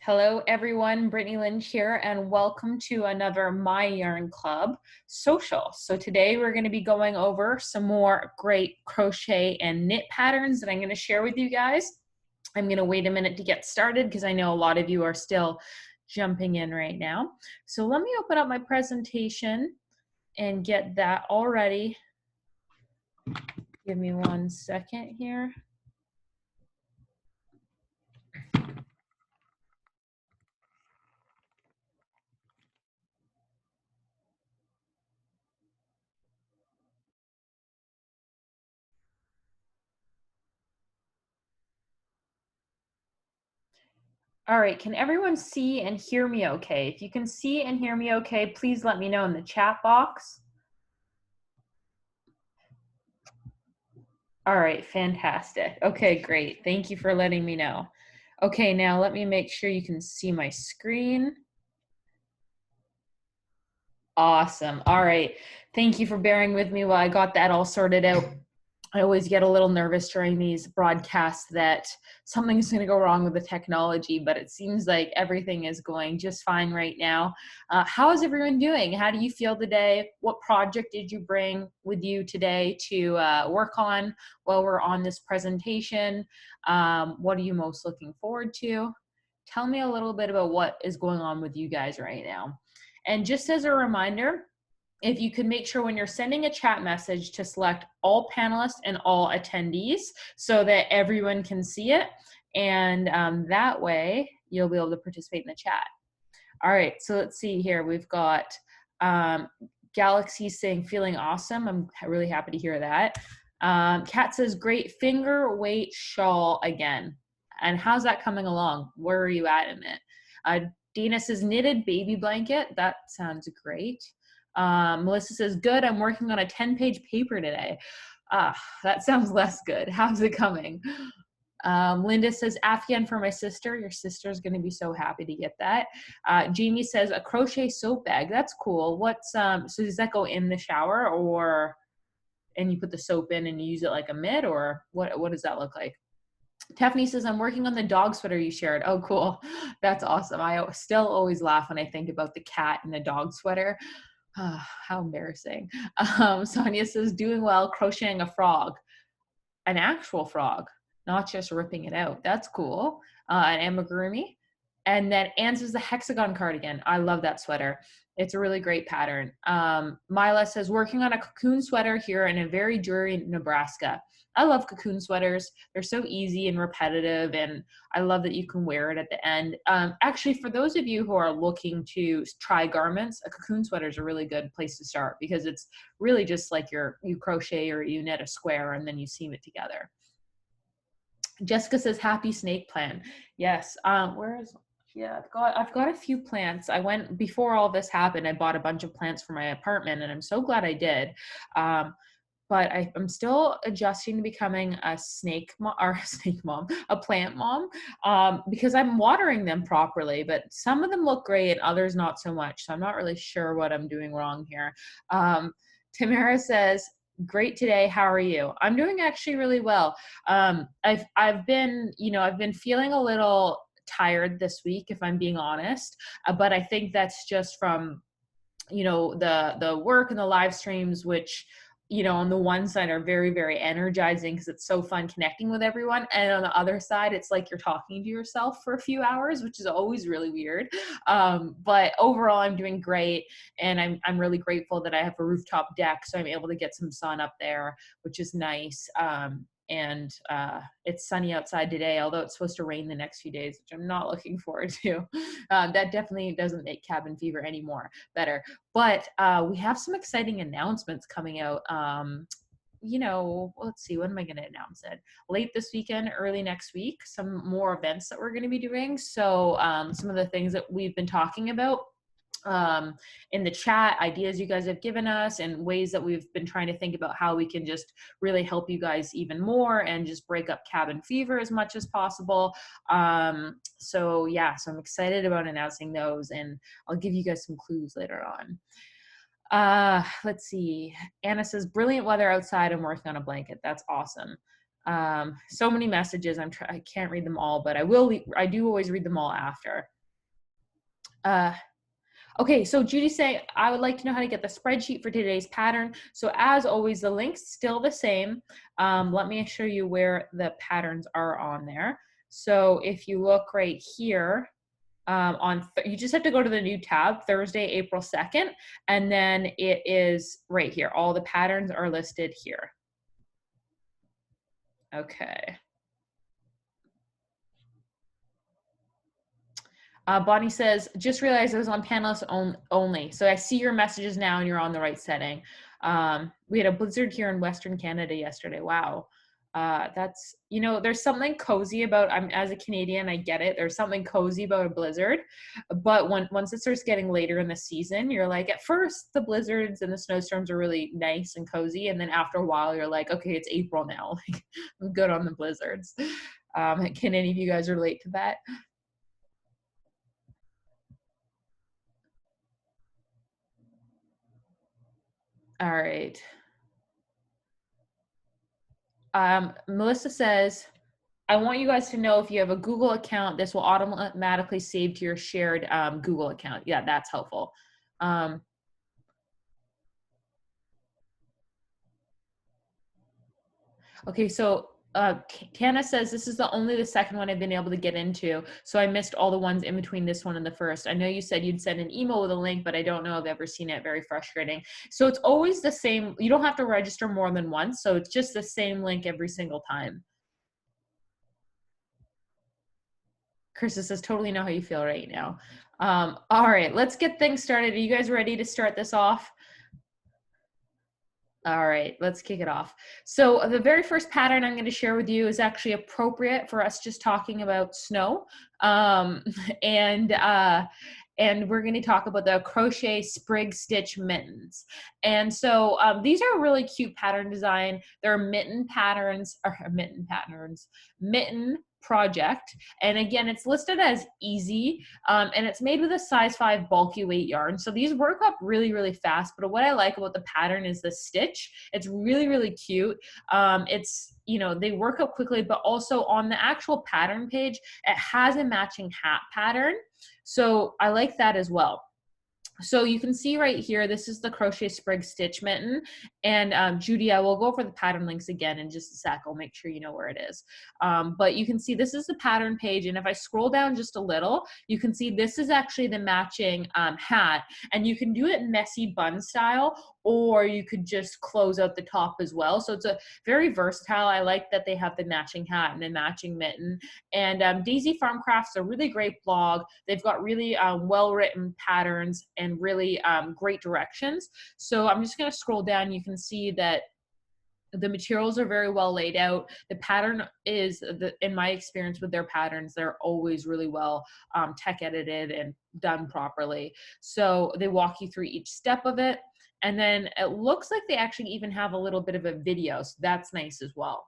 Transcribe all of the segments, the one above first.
Hello everyone, Brittany Lynch here, and welcome to another My Yarn Club social. So today we're going to be going over some more great crochet and knit patterns that I'm going to share with you guys. I'm going to wait a minute to get started because I know a lot of you are still jumping in right now. So let me open up my presentation and get that all ready. Give me 1 second here. All right, can everyone see and hear me okay? If you can see and hear me okay, please let me know in the chat box. All right, fantastic. Okay, great. Thank you for letting me know. Okay, now let me make sure you can see my screen. Awesome. All right. Thank you for bearing with me while I got that all sorted out. I always get a little nervous during these broadcasts that something's going to go wrong with the technology, but it seems like everything is going just fine right now. How is everyone doing? How do you feel today? What project did you bring with you today to work on while we're on this presentation? What are you most looking forward to? Tell me a little bit about what is going on with you guys right now. And just as a reminder, if you could make sure when you're sending a chat message to select all panelists and all attendees so that everyone can see it. And that way you'll be able to participate in the chat. All right, so let's see here. We've got Galaxy saying, feeling awesome. I'm really happy to hear that. Kat says, great finger weight shawl again. And how's that coming along? Where are you at in it? Dana says, knitted baby blanket. That sounds great. Melissa says, good, I'm working on a 10-page paper today. That sounds less good. How's it coming? Linda says, Afghan for my sister. Your sister's going to be so happy to get that. Jamie says, a crochet soap bag. That's cool. What's so does that go in the shower, or and you put the soap in and you use it like a mitt, or what does that look like? Tiffany says, I'm working on the dog sweater you shared. Oh, cool. That's awesome. I still always laugh when I think about the cat and the dog sweater. How embarrassing. Sonia says, doing well, crocheting a frog, an actual frog, not just ripping it out. That's cool. An amigurumi. And then Anne says the hexagon cardigan. I love that sweater. It's a really great pattern. Mila says, working on a cocoon sweater here in a very dreary Nebraska. I love cocoon sweaters. They're so easy and repetitive, and I love that you can wear it at the end. Actually, for those of you who are looking to try garments, a cocoon sweater is a really good place to start because it's really just like you crochet or you knit a square and then you seam it together. Jessica says, happy snake plant. Yes. Yeah, I've got a few plants. I went, before all this happened, I bought a bunch of plants for my apartment, and I'm so glad I did. But I'm still adjusting to becoming a a plant mom, because I'm watering them properly, but some of them look great and others not so much. So I'm not really sure what I'm doing wrong here. Tamara says, great today. How are you? I'm doing actually really well. I've been feeling a little tired this week, if I'm being honest, but I think that's just from the work and the live streams, which on the one side are very, very energizing because it's so fun connecting with everyone, and on the other side it's like you're talking to yourself for a few hours, which is always really weird. But overall I'm doing great, and I'm really grateful that I have a rooftop deck, so I'm able to get some sun up there, which is nice. And it's sunny outside today, although it's supposed to rain the next few days, which I'm not looking forward to. That definitely doesn't make cabin fever any more better. But we have some exciting announcements coming out. Let's see, when am I going to announce it? Late this weekend, early next week, some more events that we're going to be doing. So some of the things that we've been talking about in the chat, ideas you guys have given us, and ways that we've been trying to think about how we can just really help you guys even more and just break up cabin fever as much as possible. So I'm excited about announcing those, and I'll give you guys some clues later on. Let's see. Anna says, brilliant weather outside. I'm working on a blanket. That's awesome. So many messages. I can't read them all, but I do always read them all after. Okay, so Judy say, I would like to know how to get the spreadsheet for today's pattern. So as always, the link's still the same. Let me show you where the patterns are on there. So if you look right here, you just have to go to the new tab, Thursday, April 2nd, and then it is right here. All the patterns are listed here. Okay. Bonnie says, just realized I was on panelists only. So I see your messages now and you're on the right setting. We had a blizzard here in Western Canada yesterday. Wow. That's, you know, there's something cozy about, as a Canadian, I get it. There's something cozy about a blizzard. But once it starts getting later in the season, you're like, at first the blizzards and the snowstorms are really nice and cozy. And then after a while, you're like, okay, it's April now. Like, I'm good on the blizzards. Can any of you guys relate to that? All right. Melissa says, I want you guys to know if you have a Google account, this will automatically save to your shared Google account. Yeah, that's helpful. Okay, so Tana says, this is only the second one I've been able to get into, so I missed all the ones in between this one and the first. I know you said you'd send an email with a link, but I don't know if I've ever seen it. Very frustrating. So it's always the same. You don't have to register more than once, so it's just the same link every single time. Krista says, totally know how you feel right now. All right, let's get things started. Are you guys ready to start this off? All right, let's kick it off. So the very first pattern I'm going to share with you is actually appropriate for us just talking about snow. And we're going to talk about the crochet sprig stitch mittens. And so these are a really cute pattern design. They're mitten project, and again, it's listed as easy, and it's made with a size 5 bulky weight yarn. So these work up really fast, but what I like about the pattern is the stitch. It's really cute. It's, you know, they work up quickly, but also on the actual pattern page, it has a matching hat pattern. So I like that as well. So you can see right here, this is the crochet sprig stitch mitten. And Judy, I will go over the pattern links again in just a sec. I'll make sure you know where it is. But you can see this is the pattern page. And if I scroll down just a little, you can see this is actually the matching hat. And you can do it messy bun style, or you could just close out the top as well. So it's a very versatile. I like that they have the matching hat and the matching mitten. And Daisy Farm Crafts is a really great blog. They've got really well-written patterns and really great directions. So I'm just going to scroll down. You can see that the materials are very well laid out. The pattern is, in my experience with their patterns, they're always really well tech edited and done properly. So they walk you through each step of it. And then it looks like they actually even have a little bit of a video. So that's nice as well.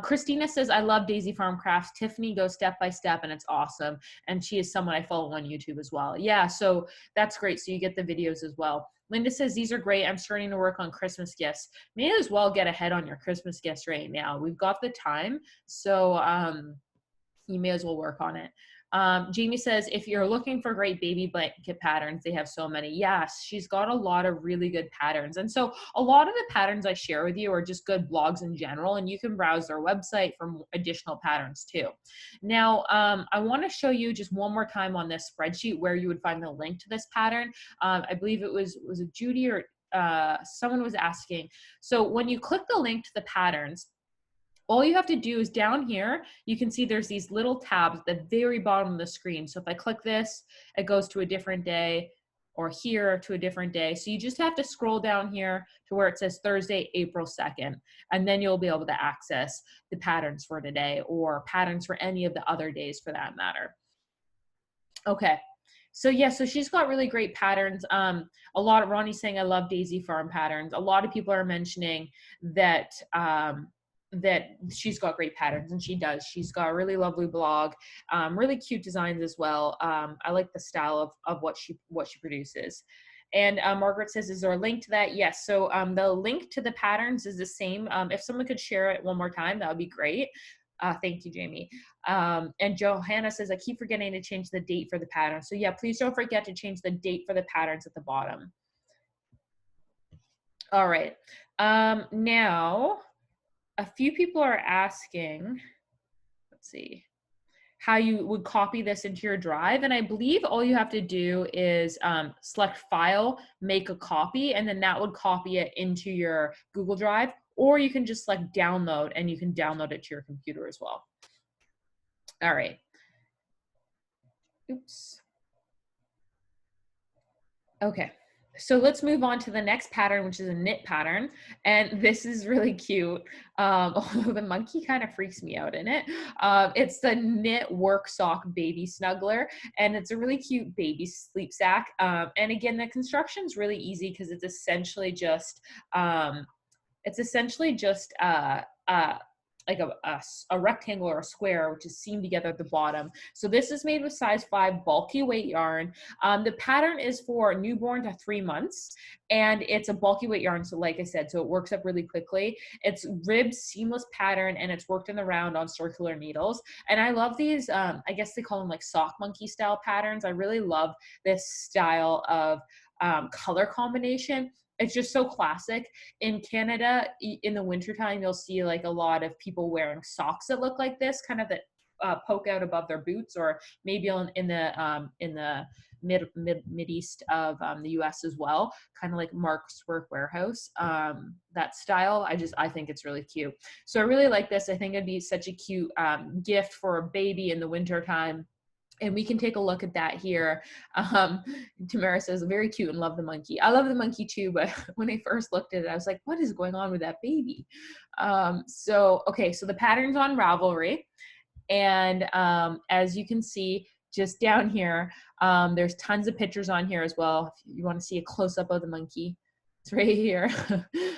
Christina says, I love Daisy Farm Crafts. Tiffany goes step by step and it's awesome. And she is someone I follow on YouTube as well. Yeah, so that's great. So you get the videos as well. Linda says, these are great. I'm starting to work on Christmas gifts. May as well get ahead on your Christmas gifts right now. We've got the time. So you may as well work on it. Jamie says, if you're looking for great baby blanket patterns, they have so many. Yes, she's got a lot of really good patterns. And so a lot of the patterns I share with you are just good blogs in general, and you can browse their website for additional patterns too. Now, I want to show you just one more time on this spreadsheet where you would find the link to this pattern. I believe it was it Judy or someone was asking. So when you click the link to the patterns, all you have to do is down here, you can see there's these little tabs at the very bottom of the screen. So if I click this, it goes to a different day, or here to a different day. So you just have to scroll down here to where it says Thursday, April 2nd, and then you'll be able to access the patterns for today or patterns for any of the other days for that matter. Okay. So yeah, so she's got really great patterns. A lot of Ronnie's saying, I love Daisy Farm patterns. A lot of people are mentioning that that she's got great patterns, and she does. She's got a really lovely blog, really cute designs as well. I like the style of what she produces. And Margaret says, is there a link to that? Yes. So the link to the patterns is the same. If someone could share it one more time, that would be great. Thank you, Jamie. And Johanna says, I keep forgetting to change the date for the pattern. So yeah, please don't forget to change the date for the patterns at the bottom. All right. Now, a few people are asking, let's see, how you would copy this into your drive. And I believe all you have to do is select file, make a copy, and then that would copy it into your Google Drive, or you can just select download and you can download it to your computer as well. All right. Oops. Okay. So let's move on to the next pattern, which is a knit pattern. And this is really cute. Although the monkey kind of freaks me out in it. It's the knit work sock baby snuggler. And it's a really cute baby sleep sack. And again, the construction is really easy because it's essentially just, like a rectangle or a square, which is seamed together at the bottom. So this is made with size 5 bulky weight yarn. The pattern is for newborn to 3 months, and it's a bulky weight yarn. So like I said, so it works up really quickly. It's ribbed seamless pattern, and it's worked in the round on circular needles. And I love these, I guess they call them like sock monkey style patterns. I really love this style of color combination. It's just so classic. In Canada, in the wintertime, you'll see like a lot of people wearing socks that look like this, kind of that poke out above their boots, or maybe in the mid east of the US as well, kind of like Mark's Work Warehouse, that style. I think it's really cute. So I really like this. I think it'd be such a cute gift for a baby in the wintertime. And we can take a look at that here. Tamara says, very cute and love the monkey. I love the monkey too, but when I first looked at it, I was like, what is going on with that baby? Okay, so the pattern's on Ravelry. And as you can see, just down here, there's tons of pictures on here as well. If you want to see a close-up of the monkey, it's right here.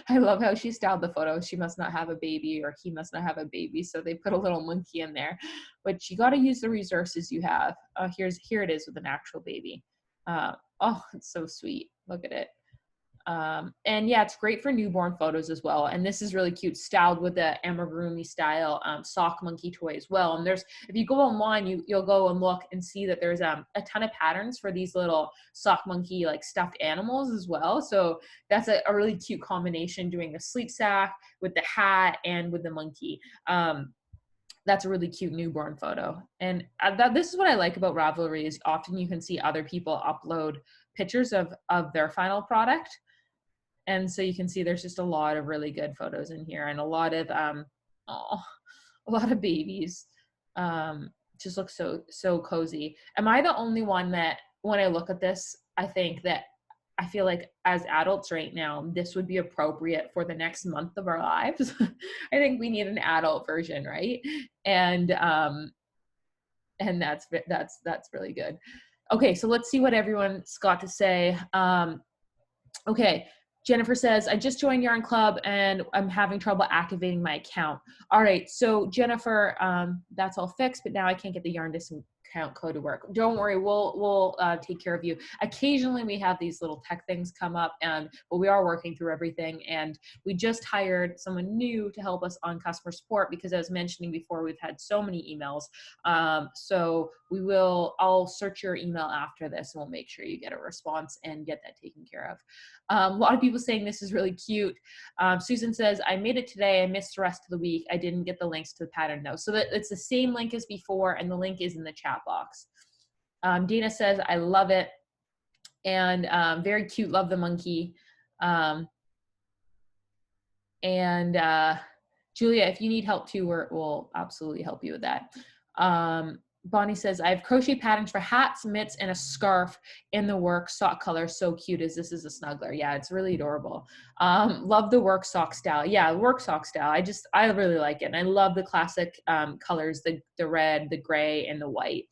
I love how she styled the photo. She must not have a baby, or he must not have a baby, so they put a little monkey in there. But you got to use the resources you have. Here it is with an actual baby. Oh, it's so sweet. Look at it. And yeah, it's great for newborn photos as well. And this is really cute, styled with the amigurumi style sock monkey toy as well. And if you go online, you'll go and look and see that there's a ton of patterns for these little sock monkey like stuffed animals as well. So that's a really cute combination, doing the sleep sack with the hat and with the monkey. That's a really cute newborn photo. And this is what I like about Ravelry, is often you can see other people upload pictures of their final product. And so you can see there's just a lot of really good photos in here, and a lot of babies. Just look so cozy. Am I the only one that, when I look at this, I feel like as adults right now, this would be appropriate for the next month of our lives? I think we need an adult version, right? And that's really good. Okay, so let's see what everyone's got to say. Okay. Jennifer says, I just joined Yarn Club and I'm having trouble activating my account. All right, so Jennifer, that's all fixed, but now I can't get the Yarn Discount code to work. Don't worry, we'll take care of you. Occasionally we have these little tech things come up, but we are working through everything. And we just hired someone new to help us on customer support, because I was mentioning before, we've had so many emails. So I'll search your email after this, and we'll make sure you get a response and get that taken care of. A lot of people saying this is really cute. Susan says, I made it today. I missed the rest of the week. I didn't get the links to the pattern though. So that it's the same link as before, and the link is in the chat box. Dana says, I love it. And very cute. Love the monkey. Julia, if you need help too, we'll absolutely help you with that. Bonnie says, I have crochet patterns for hats, mitts, and a scarf in the work sock color. So cute, as this is a snuggler. Yeah, it's really adorable. Love the work sock style. Yeah, work sock style. I really like it. And I love the classic colors, the red, the gray, and the white.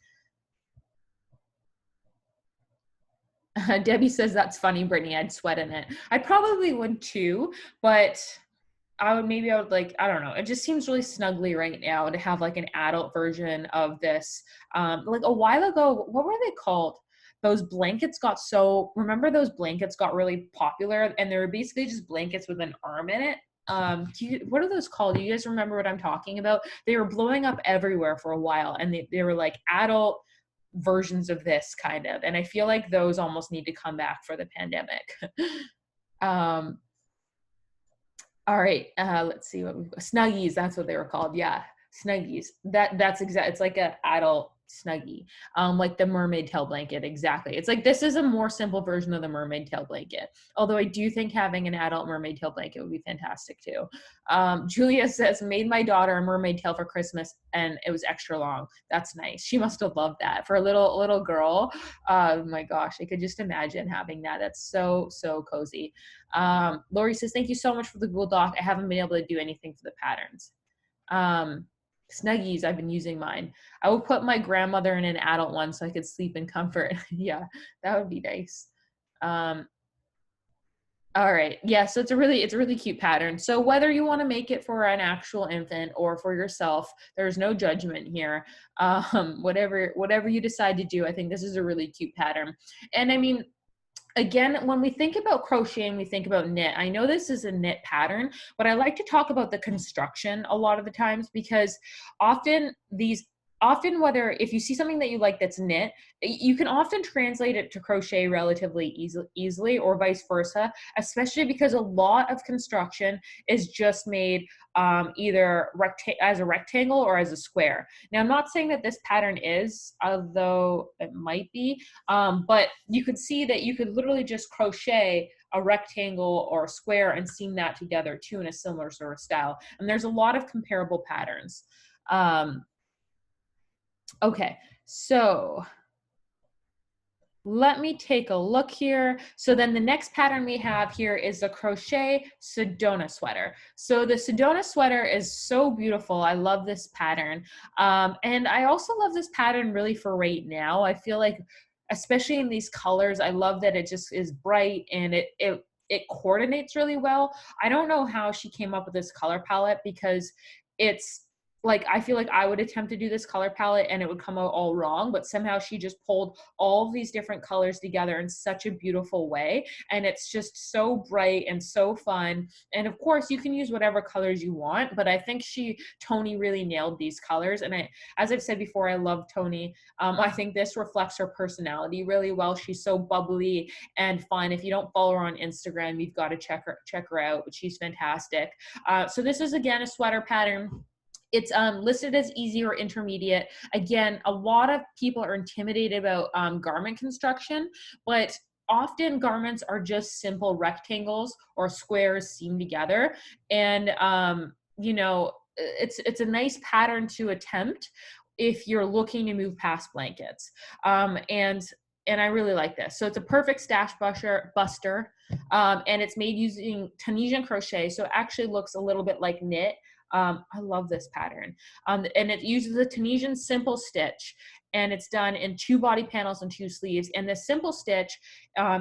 Debbie says, that's funny, Brittany. I'd sweat in it. I probably would too, but I would like, I don't know. It just seems really snuggly right now to have like an adult version of this. Like a while ago, what were they called? those blankets got so, remember those blankets got really popular and they were basically just blankets with an arm in it? What are those called? Do you guys remember what I'm talking about? They were blowing up everywhere for a while, and they were like adult versions of this kind of, and I feel like those almost need to come back for the pandemic. um all right, let's see what we've got. Snuggies, that's what they were called. Yeah, Snuggies. That's exact. It's like an adult Snuggie, like the mermaid tail blanket. Exactly. It's like this is a more simple version of the mermaid tail blanket. Although I do think having an adult mermaid tail blanket would be fantastic too. Julia says, made my daughter a mermaid tail for Christmas, and it was extra long. That's nice. She must have loved that for a little girl. Oh my gosh, I could just imagine having that. That's so cozy. Lori says, thank you so much for the Google Doc. I haven't been able to do anything for the patterns. Snuggies, I've been using mine. I will put my grandmother in an adult one so I could sleep in comfort. Yeah, that would be nice. All right. Yeah, so it's a really cute pattern. So whether you want to make it for an actual infant or for yourself, there's no judgment here. Whatever you decide to do, I think this is a really cute pattern. And I mean, again, when we think about crocheting, we think about knit. I know this is a knit pattern, but I like to talk about the construction a lot of the times, because often whether if you see something that you like that's knit, you can often translate it to crochet relatively easily, or vice versa, especially because a lot of construction is just made either as a rectangle or as a square. Now, I'm not saying that this pattern is, although it might be, but you could see that you could literally just crochet a rectangle or a square and seam that together too in a similar sort of style. And there's a lot of comparable patterns. Okay, so let me take a look here. So then the next pattern we have here is the crochet Sedona sweater. So the Sedona sweater is so beautiful. I love this pattern. And I also love this pattern really for right now. I feel like, especially in these colors, I love that it just is bright and it coordinates really well. I don't know how she came up with this color palette, because it's like, I feel like I would attempt to do this color palette and it would come out all wrong, but somehow she just pulled all of these different colors together in such a beautiful way. And it's just so bright and so fun. And of course you can use whatever colors you want, but I think Tony really nailed these colors. And as I've said before, I love Tony. I think this reflects her personality really well. She's so bubbly and fun. If you don't follow her on Instagram, you've got to check her out, but she's fantastic. So this is, again, a sweater pattern. It's listed as easy or intermediate. Again, a lot of people are intimidated about garment construction, but often garments are just simple rectangles or squares seamed together. And, you know, it's a nice pattern to attempt if you're looking to move past blankets. And I really like this. So it's a perfect stash buster, and it's made using Tunisian crochet. So it actually looks a little bit like knit. I love this pattern. And it uses a Tunisian simple stitch, and it's done in 2 body panels and 2 sleeves. And the simple stitch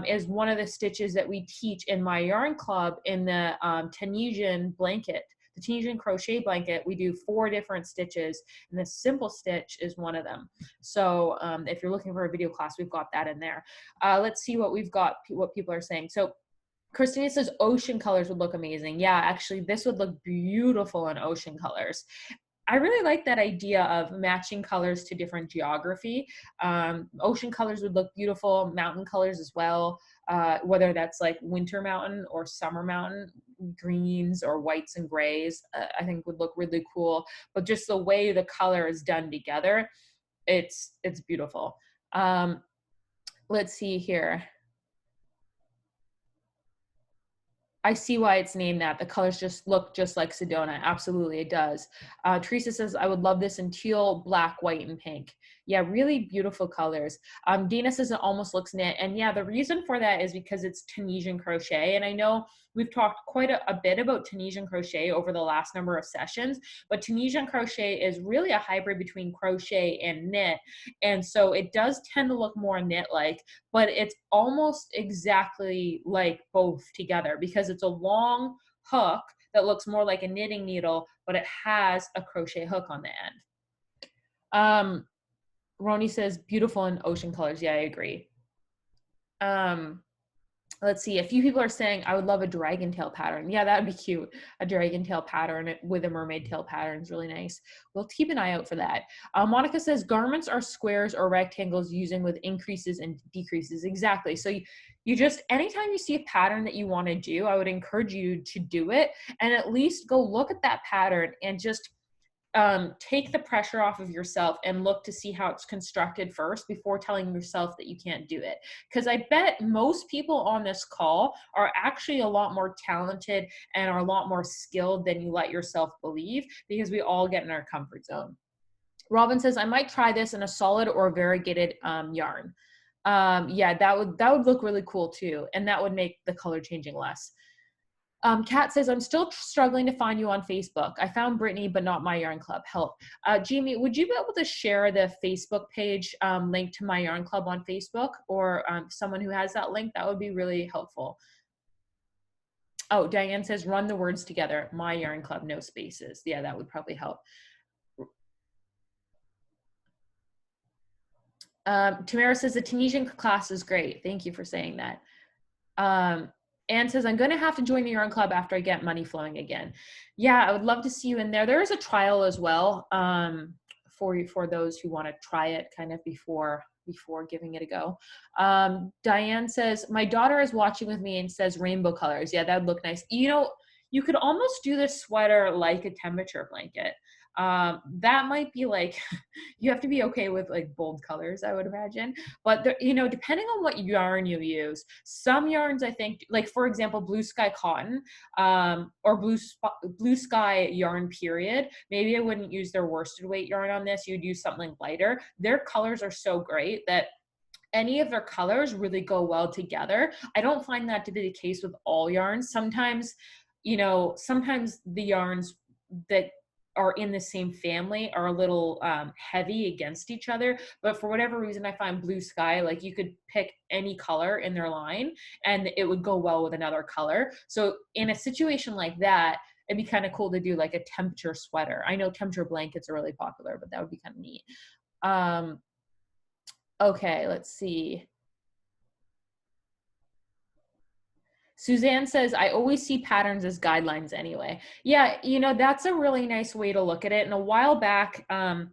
is one of the stitches that we teach in my yarn club in the Tunisian blanket. The Tunisian crochet blanket, we do 4 different stitches, and the simple stitch is one of them. So if you're looking for a video class, we've got that in there. Let's see what we've got, what people are saying. So Christina says ocean colors would look amazing. Yeah, actually, this would look beautiful in ocean colors. I really like that idea of matching colors to different geography. Ocean colors would look beautiful, mountain colors as well, whether that's like winter mountain or summer mountain, greens or whites and grays, I think would look really cool. But just the way the color is done together, it's beautiful. Let's see here. I see why it's named that. The colors just look just like Sedona. Absolutely, it does. Teresa says, I would love this in teal, black, white, and pink. Yeah, really beautiful colors. Dina says it almost looks knit. And yeah, the reason for that is because it's Tunisian crochet. And I know we've talked quite a bit about Tunisian crochet over the last number of sessions, but Tunisian crochet is really a hybrid between crochet and knit. And so it does tend to look more knit-like, but it's almost exactly like both together, because it's a long hook that looks more like a knitting needle, but it has a crochet hook on the end. Roni says beautiful in ocean colors. Yeah, I agree. Let's see, a few people are saying, I would love a dragon tail pattern. Yeah, that would be cute. A dragon tail pattern with a mermaid tail pattern is really nice. We'll keep an eye out for that. Monica says, garments are squares or rectangles using with increases and decreases. Exactly. So you just, anytime you see a pattern that you want to do, I would encourage you to do it and at least go look at that pattern and just take the pressure off of yourself and look to see how it's constructed first before telling yourself that you can't do it. Because I bet most people on this call are actually a lot more talented and are a lot more skilled than you let yourself believe, because we all get in our comfort zone. Robin says, I might try this in a solid or variegated yarn. Yeah, that would look really cool too. And that would make the color changing less. Kat says, I'm still struggling to find you on Facebook. I found Brittany, but not My Yarn Club. Help. Jamie, would you be able to share the Facebook page link to My Yarn Club on Facebook, or someone who has that link? That would be really helpful. Oh, Diane says, run the words together. My Yarn Club, no spaces. Yeah, that would probably help. Tamara says, the Tunisian class is great. Thank you for saying that. Anne says, I'm going to have to join the Yarn Club after I get money flowing again. Yeah, I would love to see you in there. There is a trial as well for those who want to try it kind of before giving it a go. Diane says, my daughter is watching with me and says rainbow colors. Yeah, that would look nice. You know, you could almost do this sweater like a temperature blanket. That might be like, you have to be okay with like bold colors, I would imagine. But there, you know, depending on what yarn you use, some yarns, I think, like for example, blue sky cotton, or blue sky yarn period, maybe I wouldn't use their worsted weight yarn on this. You'd use something lighter. Their colors are so great that any of their colors really go well together. I don't find that to be the case with all yarns. Sometimes, you know, sometimes the yarns that are in the same family are a little heavy against each other, but for whatever reason, I find blue sky, like you could pick any color in their line and it would go well with another color. So in a situation like that, it'd be kind of cool to do like a temperature sweater. I know temperature blankets are really popular, but that would be kind of neat. Okay, let's see. Suzanne says, I always see patterns as guidelines anyway. Yeah, you know, that's a really nice way to look at it. And a while back, I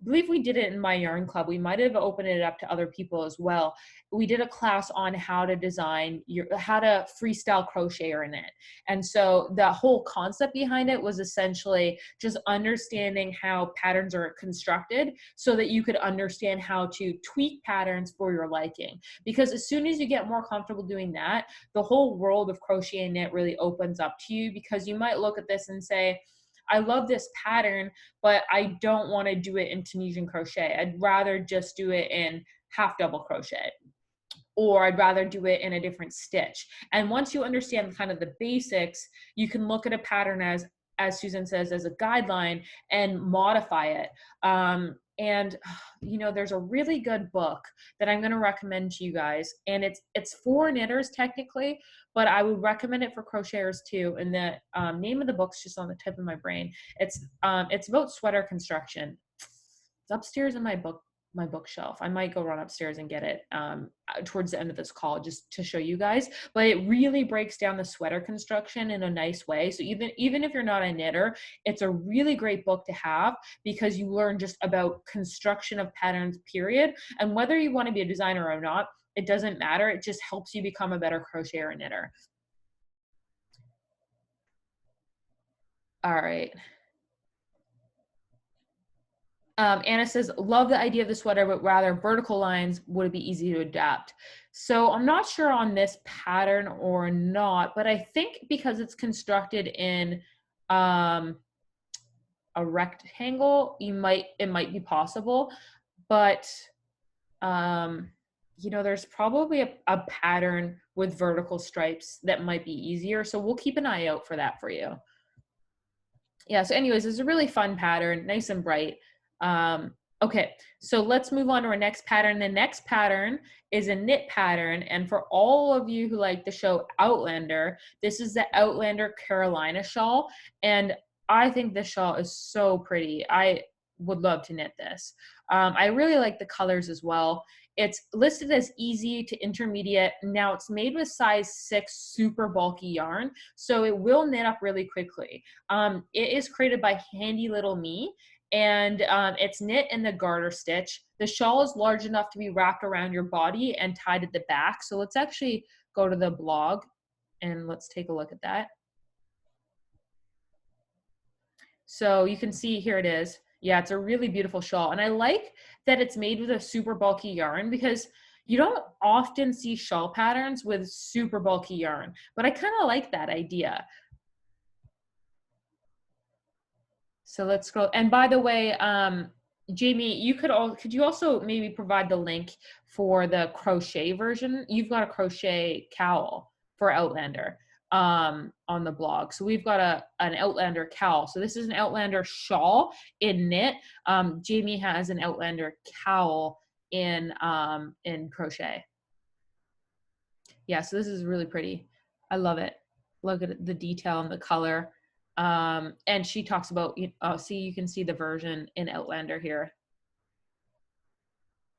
believe we did it in My Yarn Club. We might have opened it up to other people as well. We did a class on how to design how to freestyle crochet or knit. And so the whole concept behind it was essentially just understanding how patterns are constructed so that you could understand how to tweak patterns for your liking. Because as soon as you get more comfortable doing that, the whole world of crochet and knit really opens up to you, because you might look at this and say, I love this pattern, but I don't want to do it in Tunisian crochet. I'd rather just do it in half double crochet, or I'd rather do it in a different stitch. And once you understand kind of the basics, you can look at a pattern as Susan says, as a guideline and modify it. And you know, there's a really good book that I'm going to recommend to you guys, and it's for knitters technically, but I would recommend it for crocheters too. And the name of the book's just on the tip of my brain. It's about sweater construction. It's upstairs in my bookshelf. I might go run upstairs and get it towards the end of this call just to show you guys. But it really breaks down the sweater construction in a nice way. So even if you're not a knitter, it's a really great book to have, because you learn just about construction of patterns, period. And whether you want to be a designer or not, it doesn't matter. It just helps you become a better crocheter and knitter. All right. Anna says, love the idea of the sweater, but rather vertical lines, would it be easy to adapt? So I'm not sure on this pattern or not, but I think because it's constructed in a rectangle, it might be possible, but you know, there's probably a pattern with vertical stripes that might be easier. So we'll keep an eye out for that for you. Yeah, so anyways, it's a really fun pattern, nice and bright. Okay, so let's move on to our next pattern. The next pattern is a knit pattern, and for all of you who like the show Outlander, this is the Outlander Carolina shawl, and I think this shawl is so pretty. would love to knit this. I really like the colors as well. It's listed as easy to intermediate. Now it's made with size 6 super bulky yarn, so it will knit up really quickly. It is created by Handy Little Me, and it's knit in the garter stitch. The shawl is large enough to be wrapped around your body and tied at the back. So let's actually go to the blog and let's take a look at that. So you can see here it is. Yeah, it's a really beautiful shawl. And I like that it's made with a super bulky yarn because you don't often see shawl patterns with super bulky yarn, but I kind of like that idea. So let's scroll. And by the way, Jamie, could you also maybe provide the link for the crochet version? You've got a crochet cowl for Outlander on the blog. So we've got an Outlander cowl. So this is an Outlander shawl in knit. Jamie has an Outlander cowl in crochet. Yeah, so this is really pretty. I love it. Look at the detail and the color. And she talks about, see, you can see the version in Outlander here.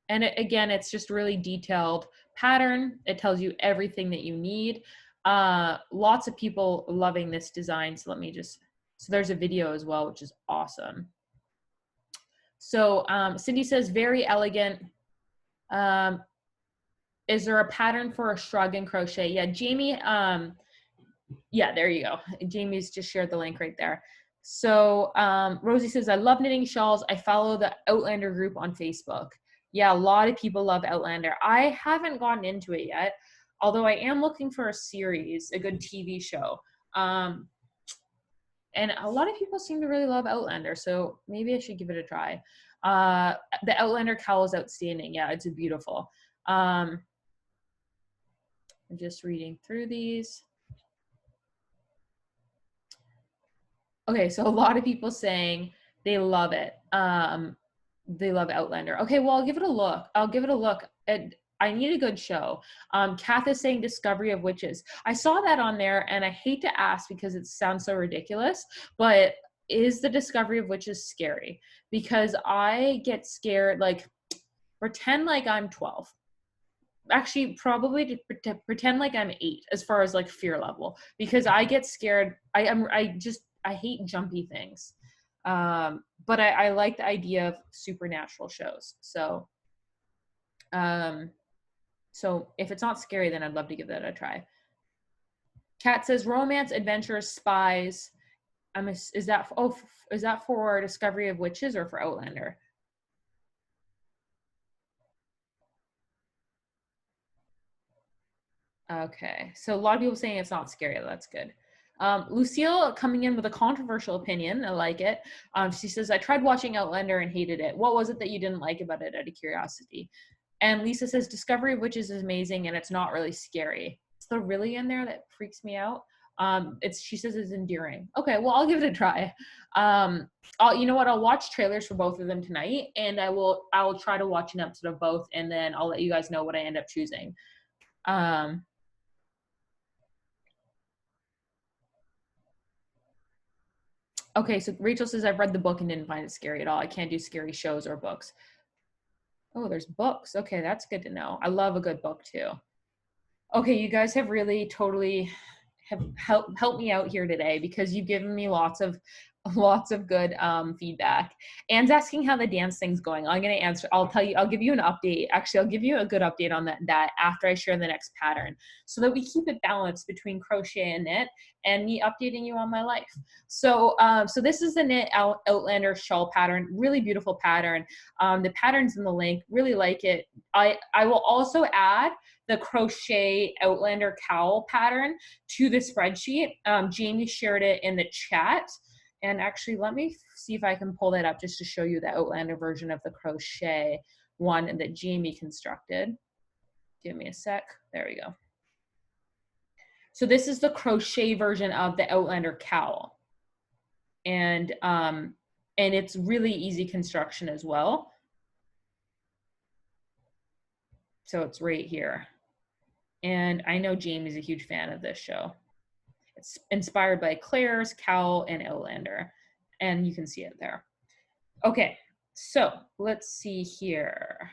And again, it's just really detailed pattern. It tells you everything that you need. Lots of people loving this design. So so there's a video as well, which is awesome. So Cindy says, very elegant. Is there a pattern for a shrug and crochet? Yeah, Jamie, yeah, there you go. Jamie's just shared the link right there. So Rosie says, I love knitting shawls. I follow the Outlander group on Facebook. Yeah, a lot of people love Outlander. I haven't gotten into it yet, although I am looking for a series, a good TV show. And a lot of people seem to really love Outlander, so maybe I should give it a try. The Outlander cowl is outstanding. Yeah, it's beautiful. I'm just reading through these. Okay, so a lot of people saying they love it. They love Outlander. Okay, well, I'll give it a look. I need a good show. Kath is saying Discovery of Witches. I saw that on there, and I hate to ask because it sounds so ridiculous, but is the Discovery of Witches scary? Because I get scared, like, pretend like I'm 12. Actually, probably to pretend like I'm 8 as far as, like, fear level. Because I get scared. I hate jumpy things. But I like the idea of supernatural shows. So if it's not scary, then I'd love to give that a try. Kat says romance, adventures, spies. Is that for Discovery of Witches or for Outlander? Okay, so a lot of people saying it's not scary. That's good. Lucille coming in with a controversial opinion. I like it. She says, I tried watching Outlander and hated it. What was it that you didn't like about it, out of curiosity? And Lisa says, Discovery of Witches is amazing and it's not really scary. It's the really in there that freaks me out. She says it's endearing. Okay, well, I'll give it a try. You know what? I'll watch trailers for both of them tonight, and I will try to watch an episode of both, and then I'll let you guys know what I end up choosing. Okay, so Rachel says, I've read the book and didn't find it scary at all. I can't do scary shows or books. Oh, there's books. Okay, that's good to know. I love a good book too. Okay, you guys have really totally helped me out here today because you've given me lots of good feedback. Anne's asking how the dance thing's going. I'm going to answer. I'll give you an update. Actually, I'll give you a good update on that after I share the next pattern so that we keep it balanced between crochet and knit and me updating you on my life. So this is the knit Outlander shawl pattern. Really beautiful pattern. The pattern's in the link. Really like it. I will also add the crochet Outlander cowl pattern to the spreadsheet. Jamie shared it in the chat. And actually, let me see if I can pull that up just to show you the Outlander version of the crochet one that Jamie constructed. Give me a sec. There we go. So this is the crochet version of the Outlander cowl. And it's really easy construction as well. So it's right here. And I know Jamie's a huge fan of this show. It's inspired by Claire's cowl and Outlander. And you can see it there. Okay, So let's see here.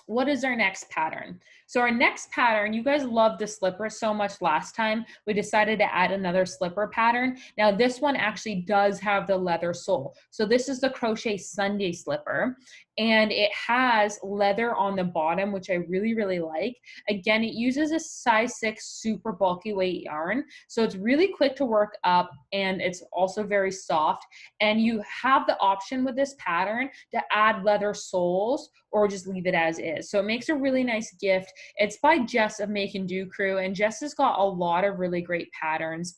What is our next pattern? So our next pattern, you guys loved the slipper so much last time, we decided to add another slipper pattern. Now this one actually does have the leather sole. So this is the Crochet Sunday slipper, and it has leather on the bottom, which I really, really like. Again, it uses a size 6 super bulky weight yarn. So it's really quick to work up, and it's also very soft. And you have the option with this pattern to add leather soles or just leave it as is. So it makes a really nice gift. It's by Jess of Make and Do Crew, and Jess has got a lot of really great patterns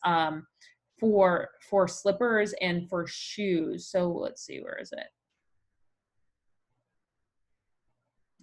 for slippers and for shoes. So let's see, where is it?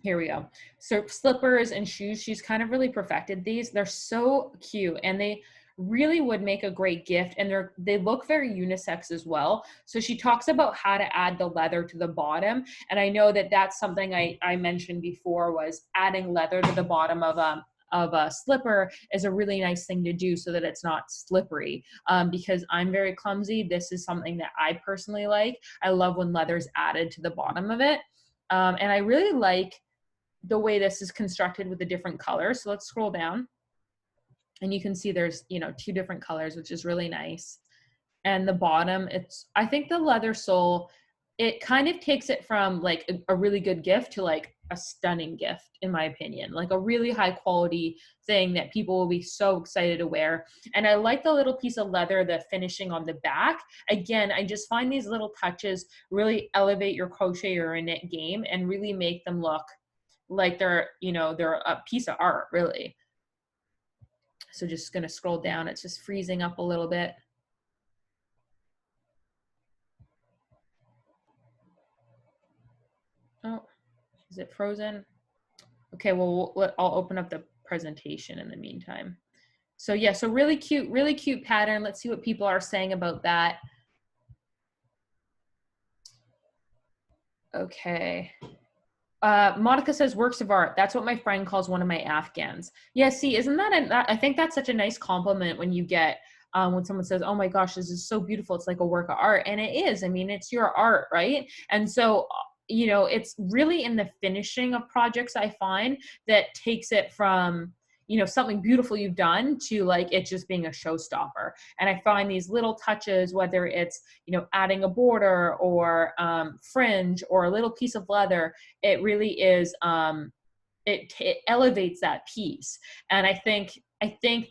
Here we go. So slippers and shoes, she's kind of really perfected these. They're so cute, and they really would make a great gift, and they look very unisex as well. So she talks about how to add the leather to the bottom, and I know that that's something I mentioned before, was adding leather to the bottom of a slipper is a really nice thing to do so that it's not slippery. Because I'm very clumsy, this is something that I personally like. I love when leather's added to the bottom of it. And I really like the way this is constructed with the different colors. So let's scroll down. And you can see there's, 2 different colors, which is really nice. And the bottom, I think the leather sole, it kind of takes it from like a really good gift to like a stunning gift, in my opinion, like a really high quality thing that people will be so excited to wear. And I like the little piece of leather, the finishing on the back. Again, I just find these little touches really elevate your crochet or a knit game and really make them look like they're a piece of art, really. So just going to scroll down. It's just freezing up a little bit. Oh, is it frozen? Okay, well, I'll open up the presentation in the meantime. So yeah, so really cute pattern. Let's see what people are saying about that. Okay. Monica says works of art. That's what my friend calls one of my Afghans. Yeah, see, isn't that, I think that's such a nice compliment when you get, when someone says, oh my gosh, this is so beautiful. It's like a work of art. And it is, I mean, it's your art, right? And so, it's really in the finishing of projects, I find, that takes it from, something beautiful you've done to like it just being a showstopper. And I find these little touches, whether it's, adding a border or fringe or a little piece of leather, it really is, it elevates that piece. And I think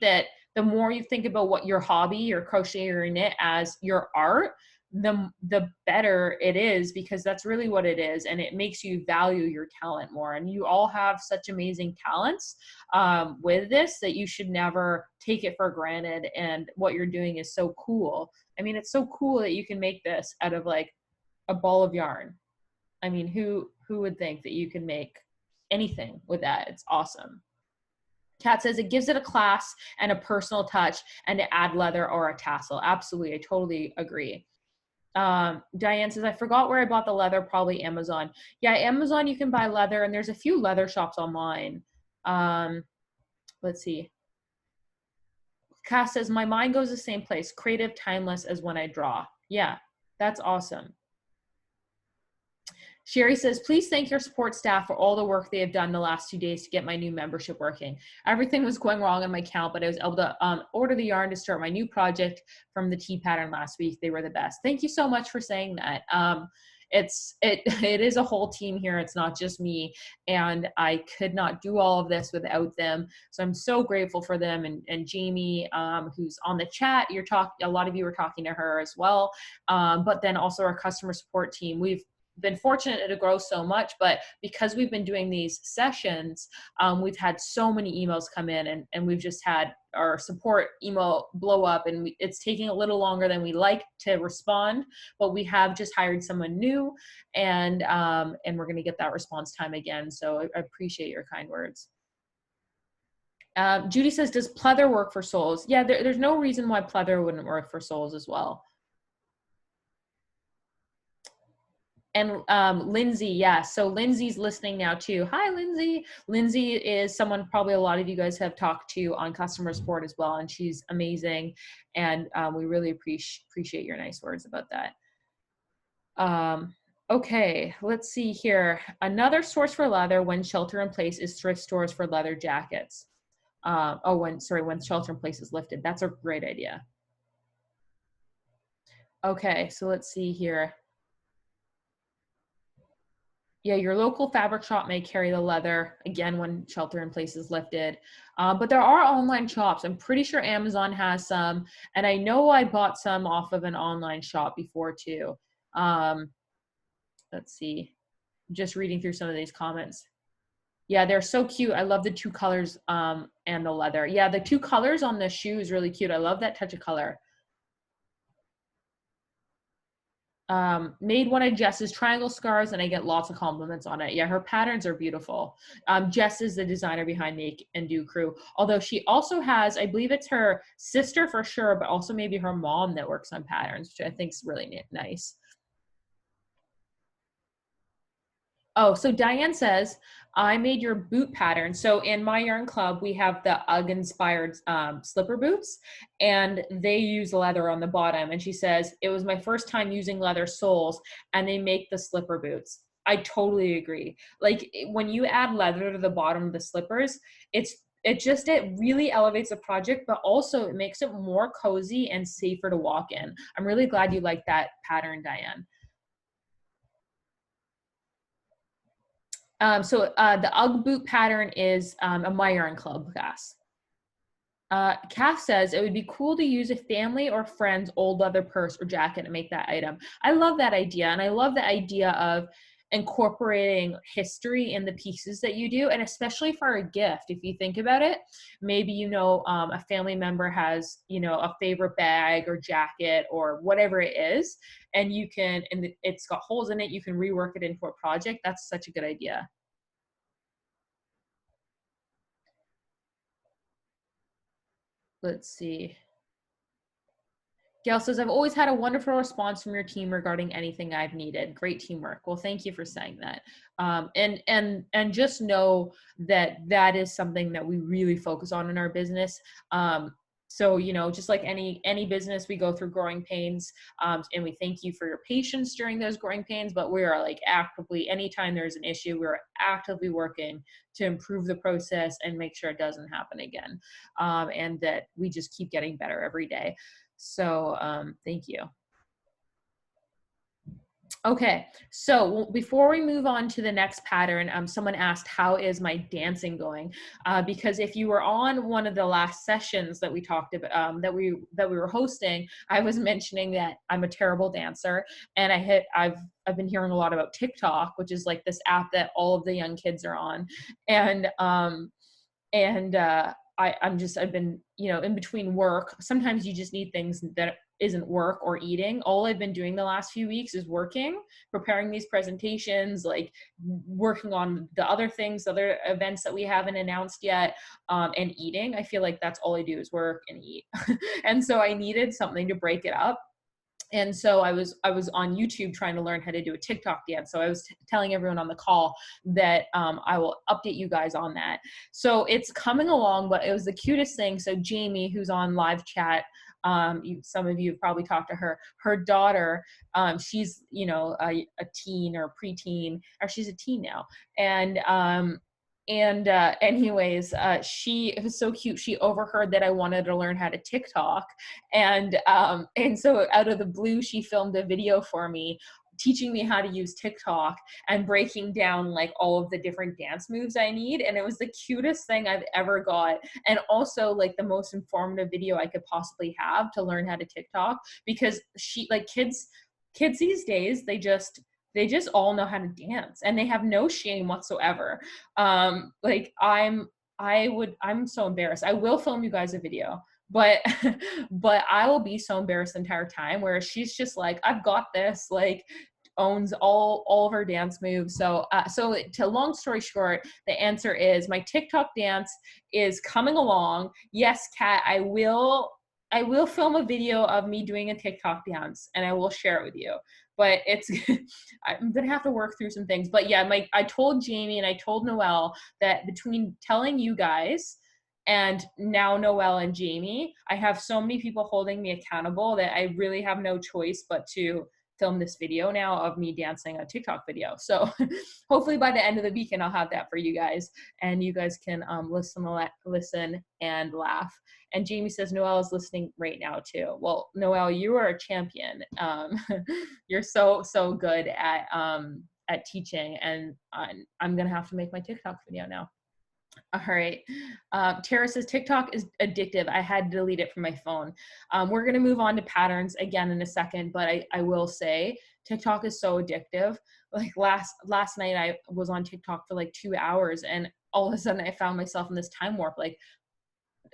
that the more you think about what your hobby, your crochet or your knit as your art, the better it is, because that's really what it is, and it makes you value your talent more. And you all have such amazing talents with this that you should never take it for granted. And what you're doing is so cool. I mean, it's so cool that you can make this out of like a ball of yarn. I mean, who would think that you can make anything with that? It's awesome. Kat says it gives it a class and a personal touch, and to add leather or a tassel. Absolutely, I totally agree. Diane says, I forgot where I bought the leather, probably Amazon. Yeah, Amazon, you can buy leather, and there's a few leather shops online. Let's see. Cass says, my mind goes the same place, creative, timeless as when I draw. Yeah, that's awesome. Sherry says, please thank your support staff for all the work they have done the last 2 days to get my new membership working. Everything was going wrong on my account, but I was able to order the yarn to start my new project from the tea pattern last week. They were the best. Thank you so much for saying that. It is a whole team here. It's not just me, and I could not do all of this without them. So I'm so grateful for them. And Jamie, who's on the chat, a lot of you are talking to her as well. But then also our customer support team. We've been fortunate to grow so much, but because we've been doing these sessions, we've had so many emails come in, and we've just had our support email blow up, and it's taking a little longer than we like to respond, but we have just hired someone new, and we're going to get that response time again. So I appreciate your kind words. Judy says, does pleather work for soles? Yeah, there's no reason why pleather wouldn't work for soles as well. And Lindsay, yeah, so Lindsay's listening now too. Hi, Lindsay. Lindsay is someone probably a lot of you guys have talked to on customer support as well, and she's amazing, and we really appreciate your nice words about that. Okay, let's see here. Another source for leather when shelter in place is thrift stores for leather jackets. When shelter in place is lifted. That's a great idea. Okay, so let's see here. Yeah, your local fabric shop may carry the leather again when shelter in place is lifted. But there are online shops. I'm pretty sure Amazon has some, and I know I bought some off of an online shop before too. Um, let's see. Just reading through some of these comments. Yeah, they're so cute. I love the two colors and the leather. Yeah, the two colors on the shoe is really cute. I love that touch of color. Made one of Jess's triangle scarves and I get lots of compliments on it. Yeah, her patterns are beautiful. Jess is the designer behind Make and Do Crew, although she also has, I believe it's her sister for sure, but also maybe her mom that works on patterns, which I think is really nice. Oh, so Diane says, I made your boot pattern. So in my yarn club, we have the UGG inspired slipper boots and they use leather on the bottom. And she says, it was my first time using leather soles and they make the slipper boots. I totally agree. Like when you add leather to the bottom of the slippers, it really elevates the project, but also it makes it more cozy and safer to walk in. I'm really glad you like that pattern, Diane. The UGG boot pattern is a My Yarn Club class. Kath says it would be cool to use a family or friend's old leather purse or jacket to make that item. I love that idea. And I love the idea of incorporating history in the pieces that you do. And especially for a gift, if you think about it, maybe, a family member has, a favorite bag or jacket or whatever it is, and it's got holes in it. You can rework it into a project. That's such a good idea. Let's see. Gail says, I've always had a wonderful response from your team regarding anything I've needed. Great teamwork. Well, thank you for saying that. And just know that that is something that we really focus on in our business. So, just like any business, we go through growing pains, and we thank you for your patience during those growing pains, but we are like actively, anytime there's an issue, we're actively working to improve the process and make sure it doesn't happen again. And that we just keep getting better every day. So thank you. Okay, so before we move on to the next pattern, someone asked, how is my dancing going? Because if you were on one of the last sessions that we talked about, that we were hosting, I was mentioning that I'm a terrible dancer, and I've been hearing a lot about TikTok, which is like this app that all of the young kids are on, and I've been, in between work. Sometimes you just need things that isn't work or eating. All I've been doing the last few weeks is working, preparing these presentations, like working on the other things, other events that we haven't announced yet, and eating. I feel like that's all I do is work and eat. And so I needed something to break it up. And so I was on YouTube trying to learn how to do a TikTok dance. So I was telling everyone on the call that I will update you guys on that. So it's coming along, but it was the cutest thing. So Jamie, who's on live chat, some of you have probably talked to her. Her daughter, she's a teen or preteen, or she's a teen now, and anyways, it was so cute. She overheard that I wanted to learn how to TikTok. And so out of the blue, she filmed a video for me teaching me how to use TikTok and breaking down like all of the different dance moves I need. And it was the cutest thing I've ever got. And also like the most informative video I could possibly have to learn how to TikTok, because kids these days, they just all know how to dance and they have no shame whatsoever. I'm so embarrassed. I will film you guys a video, but I will be so embarrassed the entire time, where she's just like, I've got this, like owns all of her dance moves. So to long story short, the answer is my TikTok dance is coming along. Yes, Kat, I will film a video of me doing a TikTok dance and I will share it with you. But I'm gonna have to work through some things. But yeah, I told Jamie and I told Noelle that between telling you guys and now Noelle and Jamie, I have so many people holding me accountable that I really have no choice but to film this video now of me dancing a TikTok video. So hopefully by the end of the weekend, I'll have that for you guys, and you guys can listen and laugh. And Jamie says Noelle is listening right now too. Well, Noelle, you are a champion. You're so good at teaching, and I'm gonna have to make my TikTok video now. All right. Tara says TikTok is addictive. I had to delete it from my phone. We're going to move on to patterns again in a second, but I will say TikTok is so addictive. Like last night I was on TikTok for like 2 hours, and all of a sudden I found myself in this time warp. Like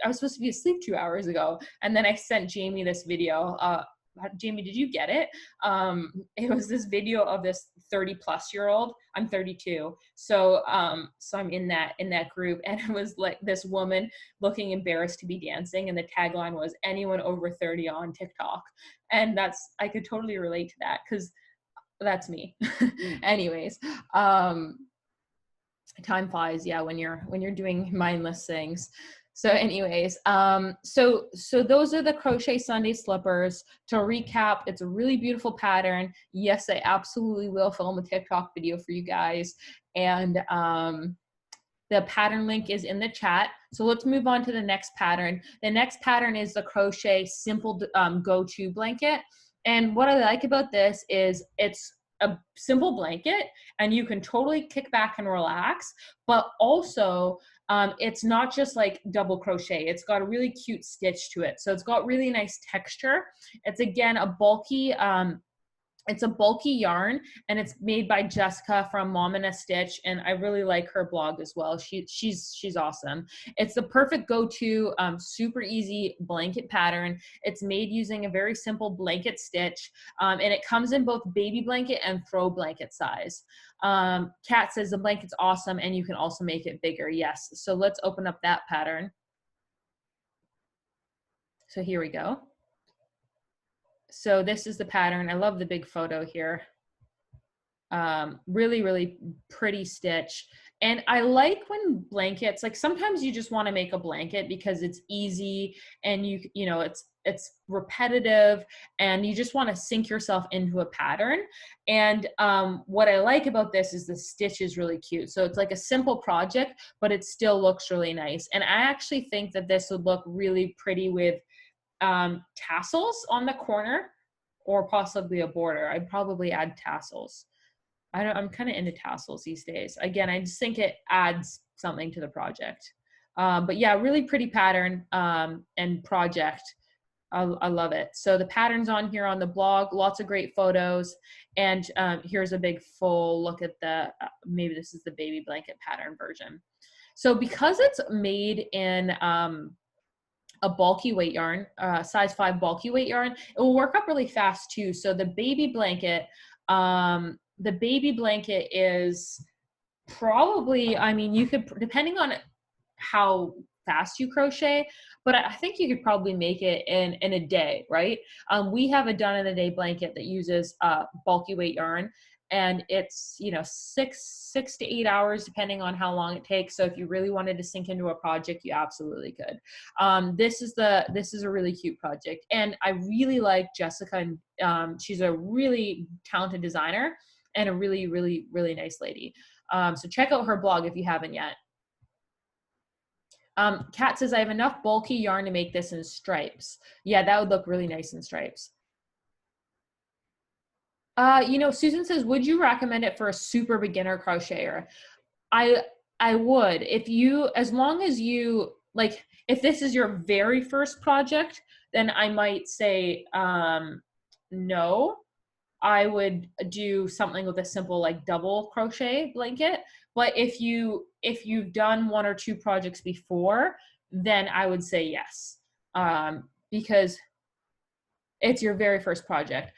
I was supposed to be asleep 2 hours ago. And then I sent Jamie this video. Jamie, did you get it? It was this video of this 30-plus-year-old. I'm 32. So I'm in that group, and it was like this woman looking embarrassed to be dancing. And the tagline was anyone over 30 on TikTok. And I could totally relate to that, because that's me. Anyways, time flies. Yeah. When you're doing mindless things. So anyways, so those are the Crochet Sunday slippers. To recap, it's a really beautiful pattern. Yes, I absolutely will film a TikTok video for you guys. And the pattern link is in the chat. So let's move on to the next pattern. The next pattern is the Crochet Simple Go-To Blanket. And what I like about this is it's a simple blanket, and you can totally kick back and relax, but also it's not just like double crochet. It's got a really cute stitch to it. So it's got really nice texture. It's again a bulky, it's a bulky yarn, and it's made by Jessica from Mom and a Stitch, and I really like her blog as well. She's awesome. It's the perfect go-to, super easy blanket pattern. It's made using a very simple blanket stitch, and it comes in both baby blanket and throw blanket size. Kat says the blanket's awesome, and you can also make it bigger. Yes. So let's open up that pattern. So here we go. So this is the pattern. I love the big photo here. Really, really pretty stitch. And I like when blankets, like sometimes you just want to make a blanket because it's easy, and you know, it's repetitive, and you just want to sink yourself into a pattern. And what I like about this is the stitch is really cute. So it's like a simple project, but it still looks really nice. And I actually think that this would look really pretty with tassels on the corner, or possibly a border. I'd probably add tassels. I'm kind of into tassels these days. Again, I just think it adds something to the project. But yeah, really pretty pattern and project. I love it. So the pattern's on here on the blog, lots of great photos. And here's a big full look at the, maybe this is the baby blanket pattern version. So because it's made in a bulky weight yarn, size 5 bulky weight yarn, it will work up really fast too. So the baby blanket is probably, I mean, you could, depending on how fast you crochet, but I think you could probably make it in a day, right? We have a done in a day blanket that uses bulky weight yarn, and it's, you know, 6 to 8 hours depending on how long it takes. So if you really wanted to sink into a project, you absolutely could. This is a really cute project, and I really like Jessica, and she's a really talented designer and a really, really, really nice lady. So check out her blog if you haven't yet. Kat says, I have enough bulky yarn to make this in stripes. Yeah, that would look really nice in stripes. You know, Susan says, would you recommend it for a super beginner crocheter? I would. If you, as long as you, like, if this is your very first project, then I might say no. I would do something with a simple like double crochet blanket. But if you've done 1 or 2 projects before, then I would say yes, because it's your very first project.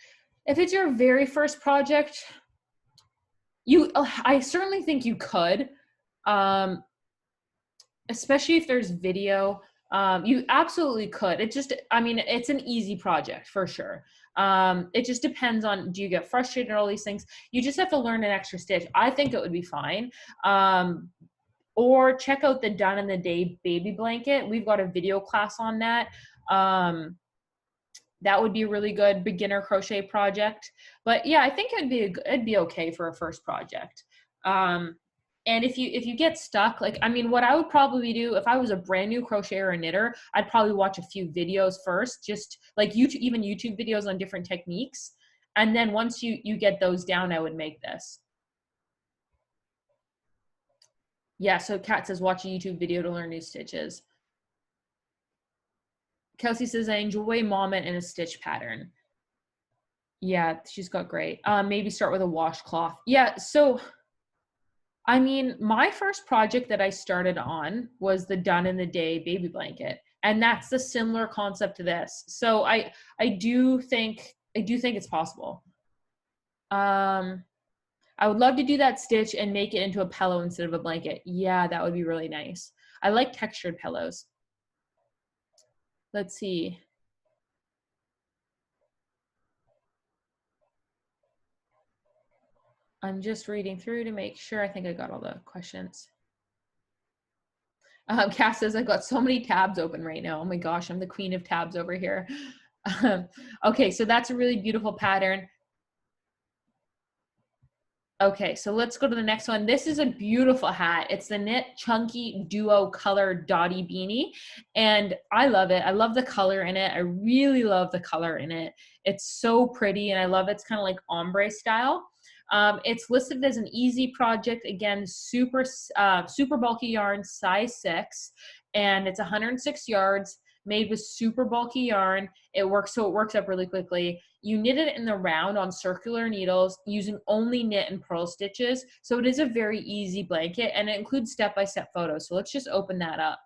If it's your very first project, I certainly think you could, especially if there's video. You absolutely could. It just, I mean, it's an easy project for sure. It just depends on, do you get frustrated and all these things? You just have to learn an extra stitch. I think it would be fine. Or check out the Done in the Day baby blanket. We've got a video class on that. That would be a really good beginner crochet project. But yeah, I think it'd be okay for a first project. And if you get stuck, like, I mean, what I would probably do if I was a brand new crocheter or knitter, I'd probably watch a few videos first, just like YouTube, even YouTube videos on different techniques. And then once you get those down, I would make this. Yeah, so Kat says, watch a YouTube video to learn new stitches. Kelsey says, I enjoy moment in a stitch pattern. Yeah, she's got great. Maybe start with a washcloth. Yeah, so I mean, my first project that I started on was the Done in the Day baby blanket, and that's the similar concept to this. So I do think it's possible. I would love to do that stitch and make it into a pillow instead of a blanket. Yeah, that would be really nice. I like textured pillows. Let's see. I'm just reading through to make sure. I think I got all the questions. Cass says, I've got so many tabs open right now. Oh my gosh, I'm the queen of tabs over here. Okay, so that's a really beautiful pattern. Okay, so let's go to the next one. This is a beautiful hat. It's the Knit Chunky Duo Color Dotty Beanie, and I love it. I love the color in it. I really love the color in it. It's so pretty, and I love it's kind of like ombre style. It's listed as an easy project. Again, super bulky yarn, size 6, and it's 106 yards, made with super bulky yarn. It works up really quickly. You knit it in the round on circular needles using only knit and purl stitches. So it is a very easy blanket, and it includes step-by-step photos. So let's just open that up.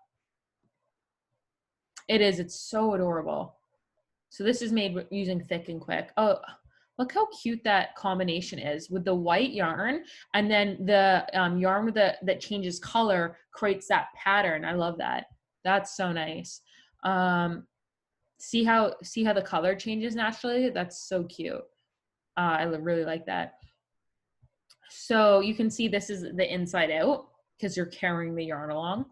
It is, it's so adorable. So this is made using Thick and Quick. Oh, look how cute that combination is with the white yarn, and then the yarn that changes color creates that pattern. I love that. That's so nice. See how the color changes naturally? That's so cute. I really like that. So you can see this is the inside out because you're carrying the yarn along.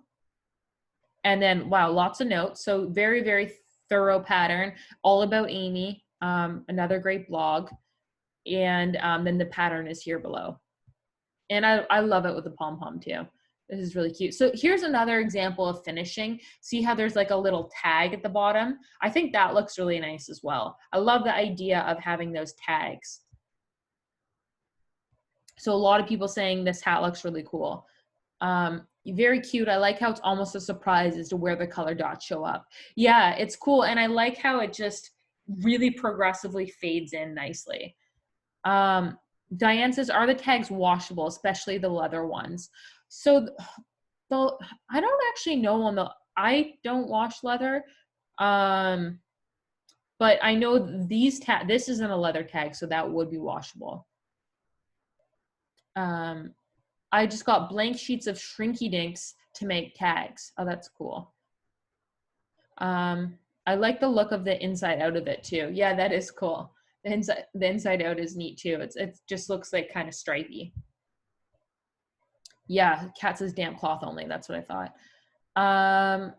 And then, wow, lots of notes. So very, very thorough pattern, all about Amy, another great blog. And then the pattern is here below. And I love it with the pom-pom too. This is really cute. So here's another example of finishing. See how there's like a little tag at the bottom? I think that looks really nice as well. I love the idea of having those tags. So a lot of people saying this hat looks really cool. Very cute. I like how it's almost a surprise as to where the color dots show up. Yeah, it's cool. And I like how it just really progressively fades in nicely. Diane says, are the tags washable, especially the leather ones? So I don't actually know I don't wash leather. But I know this isn't a leather tag, so that would be washable. I just got blank sheets of Shrinky Dinks to make tags. Oh, that's cool. I like the look of the inside out of it too. Yeah, that is cool. The inside out is neat too. It just looks like kind of stripy. Yeah, Kat says damp cloth only. That's what I thought.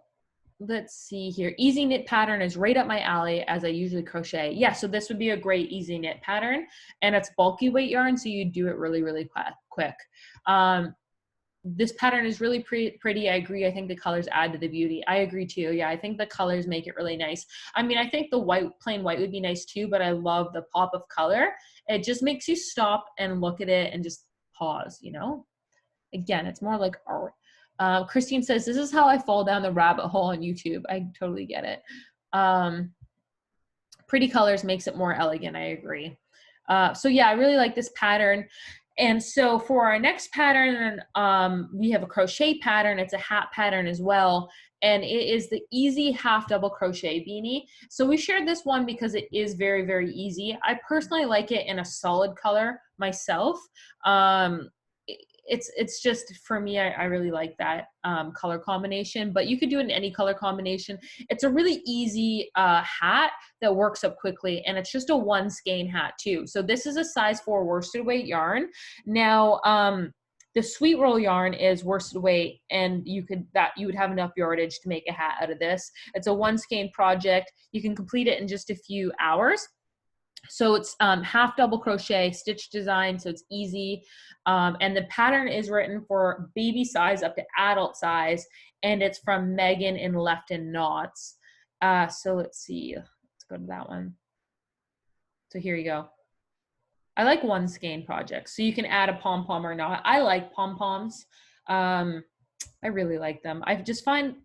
Let's see here. Easy knit pattern is right up my alley as I usually crochet. Yeah, so this would be a great easy knit pattern, and it's bulky weight yarn, so you do it really, really quick. This pattern is really pretty. I agree. I think the colors add to the beauty. I agree too. Yeah, I think the colors make it really nice. I mean, I think the plain white would be nice too, but I love the pop of color. It just makes you stop and look at it and just pause, you know? Again, it's more like art. Christine says, this is how I fall down the rabbit hole on YouTube. I totally get it. Pretty colors makes it more elegant. I agree. So yeah, I really like this pattern. And so for our next pattern, we have a crochet pattern. It's a hat pattern as well. And it is the easy half double crochet beanie. So we shared this one because it is very, very easy. I personally like it in a solid color myself. It's just, for me, I really like that color combination, but you could do it in any color combination. It's a really easy hat that works up quickly, and it's just a one skein hat too. So this is a size 4 worsted weight yarn. Now, The sweet roll yarn is worsted weight, and you would have enough yardage to make a hat out of this. It's a one skein project. You can complete it in just a few hours. So it's half double crochet stitch design, so it's easy. And the pattern is written for baby size up to adult size, and it's from Megan in Left in Knots. So let's see, let's go to that one. So here you go. I like one skein projects, so you can add a pom-pom or not. I like pom-poms. I really like them. I just find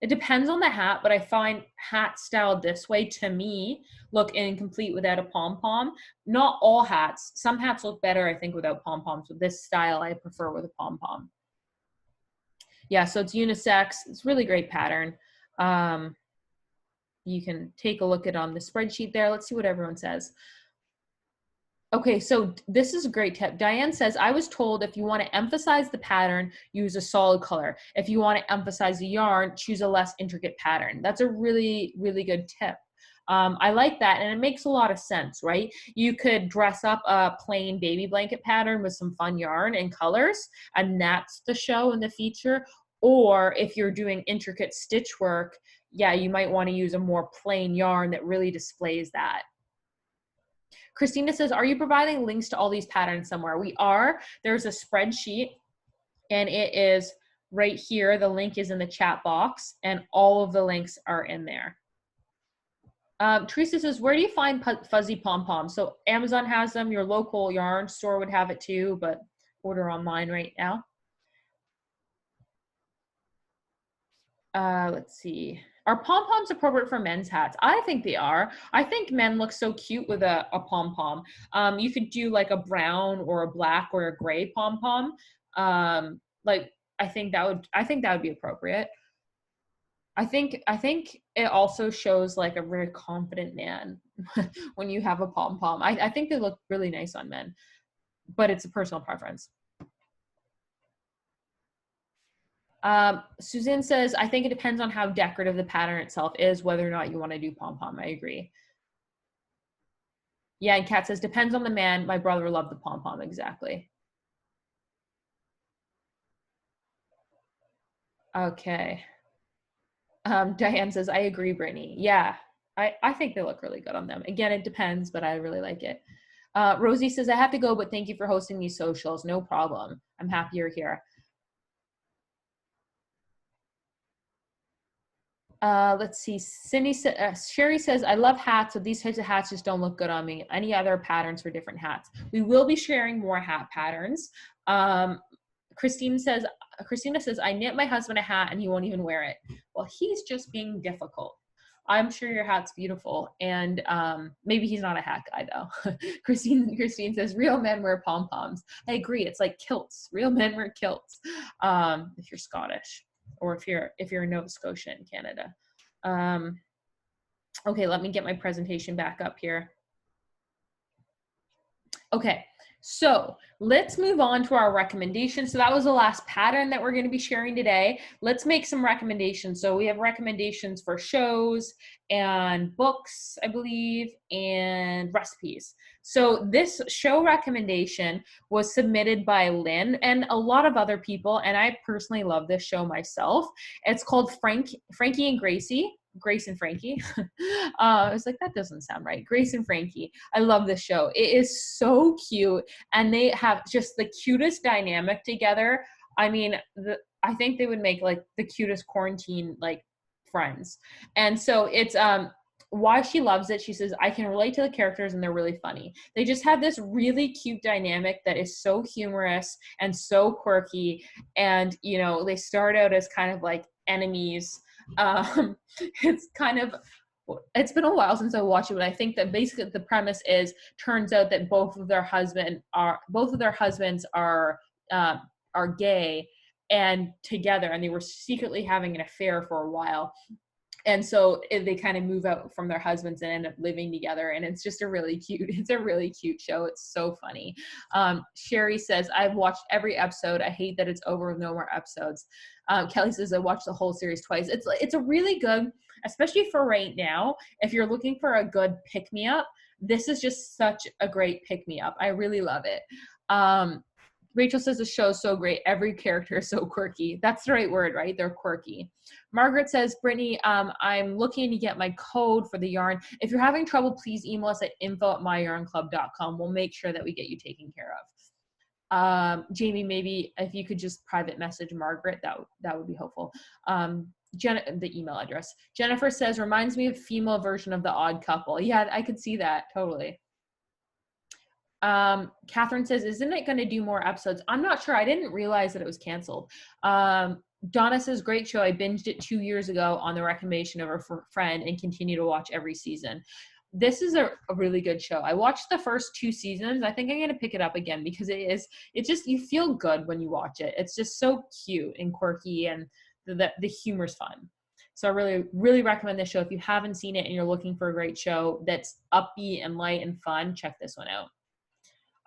it depends on the hat, but I find hats styled this way to me look incomplete without a pom-pom. Not all hats. Some hats look better, I think, without pom-poms. But this style I prefer with a pom-pom. Yeah, so it's unisex. It's a really great pattern. You can take a look at it on the spreadsheet there. Let's see what everyone says. Okay, so this is a great tip. Diane says, I was told if you want to emphasize the pattern, use a solid color. If you want to emphasize the yarn, choose a less intricate pattern. That's a really, really good tip. I like that, and it makes a lot of sense, right? You could dress up a plain baby blanket pattern with some fun yarn and colors, and that's the show and the feature. Or if you're doing intricate stitch work, yeah, you might want to use a more plain yarn that really displays that. Christina says, are you providing links to all these patterns somewhere? We are. There's a spreadsheet, and it is right here. The link is in the chat box, and all of the links are in there. Teresa says, where do you find fuzzy pom-poms? So Amazon has them. Your local yarn store would have it too, but order online right now. Let's see. Are pom-poms appropriate for men's hats? I think they are. I think men look so cute with a pom-pom. You could do like a brown or a black or a gray pom-pom. Like I think that would be appropriate. I think it also shows like a very confident man when you have a pom-pom. I think they look really nice on men, but it's a personal preference. Suzanne says, I think it depends on how decorative the pattern itself is, whether or not you want to do pom-pom. I agree. Yeah, and Kat says, depends on the man. My brother loved the pom-pom. Exactly. Okay. Diane says, I agree, Brittany. Yeah, I think they look really good on them. Again, it depends, but I really like it. Rosie says, I have to go, but thank you for hosting these socials. No problem. I'm happy you're here. Let's see. Sherry says, I love hats, but these types of hats just don't look good on me. Any other patterns for different hats? We will be sharing more hat patterns. Christina says, I knit my husband a hat and he won't even wear it. Well, he's just being difficult. I'm sure your hat's beautiful, and maybe he's not a hat guy though. Christine says, real men wear pom-poms. I agree. It's like kilts. Real men wear kilts. If you're Scottish, or if you're in Nova Scotia in Canada. Okay, let me get my presentation back up here. Okay, so let's move on to our recommendations. So that was the last pattern that we're going to be sharing today. Let's make some recommendations. So we have recommendations for shows and books, I believe, and recipes. So this show recommendation was submitted by Lynn and a lot of other people, and I personally love this show myself. It's called Frankie and Gracie. Grace and Frankie. I was like, that doesn't sound right. Grace and Frankie. I love this show. It is so cute, and they have just the cutest dynamic together. I mean, I think they would make like the cutest quarantine like friends. And so it's why she loves it. She says, I can relate to the characters and they're really funny. They just have this really cute dynamic that is so humorous and so quirky. And, you know, they start out as kind of like enemies. It's been a while since I watched it, but I think that basically the premise is, turns out that both of their husbands are gay and together, and they were secretly having an affair for a while. And so they kind of move out from their husbands and end up living together. And it's just a really cute show. It's so funny. Sherry says, I've watched every episode. I hate that it's over with no more episodes. Kelly says, I watched the whole series twice. It's a really good, especially for right now, if you're looking for a good pick-me-up, this is just such a great pick-me-up. I really love it. Rachel says the show is so great. Every character is so quirky. That's the right word, right? They're quirky. Margaret says, Brittany, I'm looking to get my code for the yarn. If you're having trouble, please email us at info@myyarnclub.com. We'll make sure that we get you taken care of. Jamie, maybe if you could just private message Margaret, that would be helpful. The email address. Jennifer says, reminds me of female version of The Odd Couple. Yeah, I could see that totally. Catherine says, isn't it going to do more episodes? I'm not sure. I didn't realize that it was canceled. Donna says, great show. I binged it 2 years ago on the recommendation of a friend and continue to watch every season. This is a really good show. I watched the first 2 seasons. I think I'm going to pick it up again because it's just, you feel good when you watch it. It's just so cute and quirky, and the humor's fun. So I really, really recommend this show. If you haven't seen it and you're looking for a great show that's upbeat and light and fun, check this one out.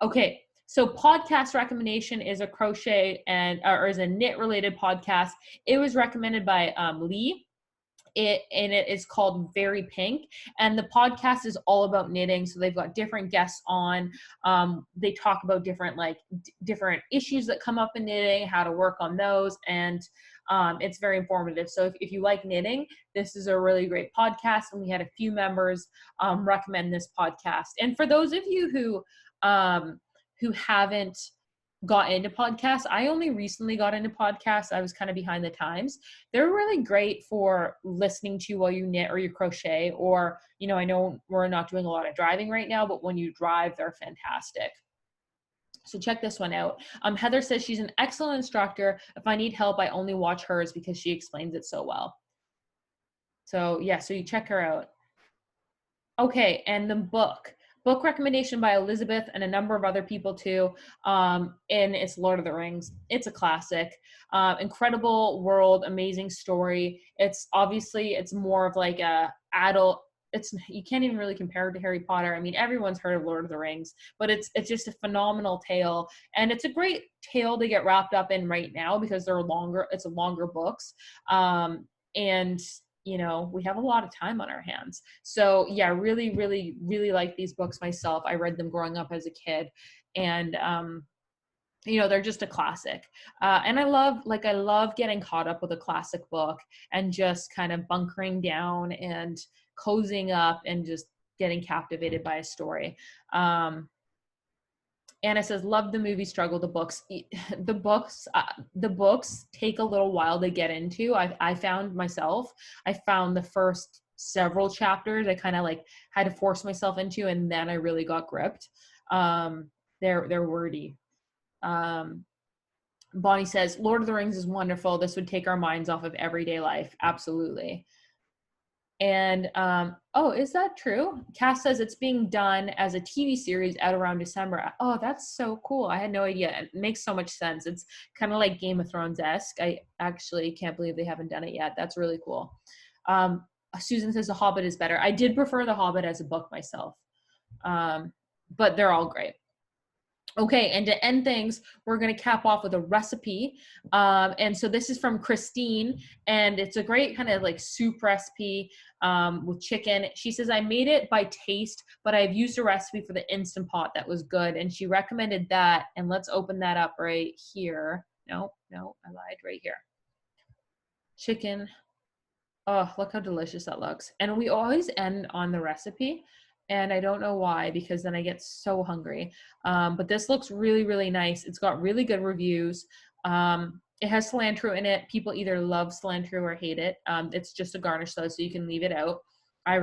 Okay, so podcast recommendation is a crochet or is a knit related podcast. It was recommended by Lee. It is called Very Pink, and the podcast is all about knitting. So they've got different guests on. They talk about different different issues that come up in knitting, how to work on those, and it's very informative. So if you like knitting, this is a really great podcast. And we had a few members recommend this podcast. And for those of you who haven't got into podcasts, I only recently got into podcasts. I was kind of behind the times. They're really great for listening to while you knit or you crochet, or, I know we're not doing a lot of driving right now, but when you drive, they're fantastic. So check this one out. Heather says she's an excellent instructor. If I need help, I only watch hers because she explains it so well. So yeah, so you check her out. Okay, and the book recommendation by Elizabeth and a number of other people too. And it's Lord of the Rings. It's a classic, incredible world, amazing story. It's more of like a adult. You can't even really compare it to Harry Potter. I mean, everyone's heard of Lord of the Rings, but it's just a phenomenal tale. And it's a great tale to get wrapped up in right now because it's longer books. And we have a lot of time on our hands. So yeah, really, really, really like these books myself. I read them growing up as a kid, and they're just a classic. And I love getting caught up with a classic book and just kind of bunkering down and cozying up and just getting captivated by a story. Anna says, love the movie, struggle the books. The books take a little while to get into. I found the first several chapters I kind of had to force myself into, and then I really got gripped. They're wordy. Bonnie says, Lord of the Rings is wonderful. This would take our minds off of everyday life. Absolutely. And, is that true? Cass says it's being done as a TV series out around December. Oh, that's so cool. I had no idea. It makes so much sense. It's kind of like Game of Thrones-esque. I actually can't believe they haven't done it yet. That's really cool. Susan says The Hobbit is better. I did prefer The Hobbit as a book myself. But they're all great. Okay, and to end things, we're going to cap off with a recipe. And so this is from Christine, and it's a great kind of soup recipe with chicken. She says, I made it by taste, but I've used a recipe for the Instant Pot that was good. And she recommended that. And let's open that up right here. No, I lied, right here. Chicken. Oh, look how delicious that looks. And we always end on the recipe. And I don't know why, because then I get so hungry. But this looks really, really nice. It's got really good reviews. It has cilantro in it. People either love cilantro or hate it. It's just a garnish though, so you can leave it out. I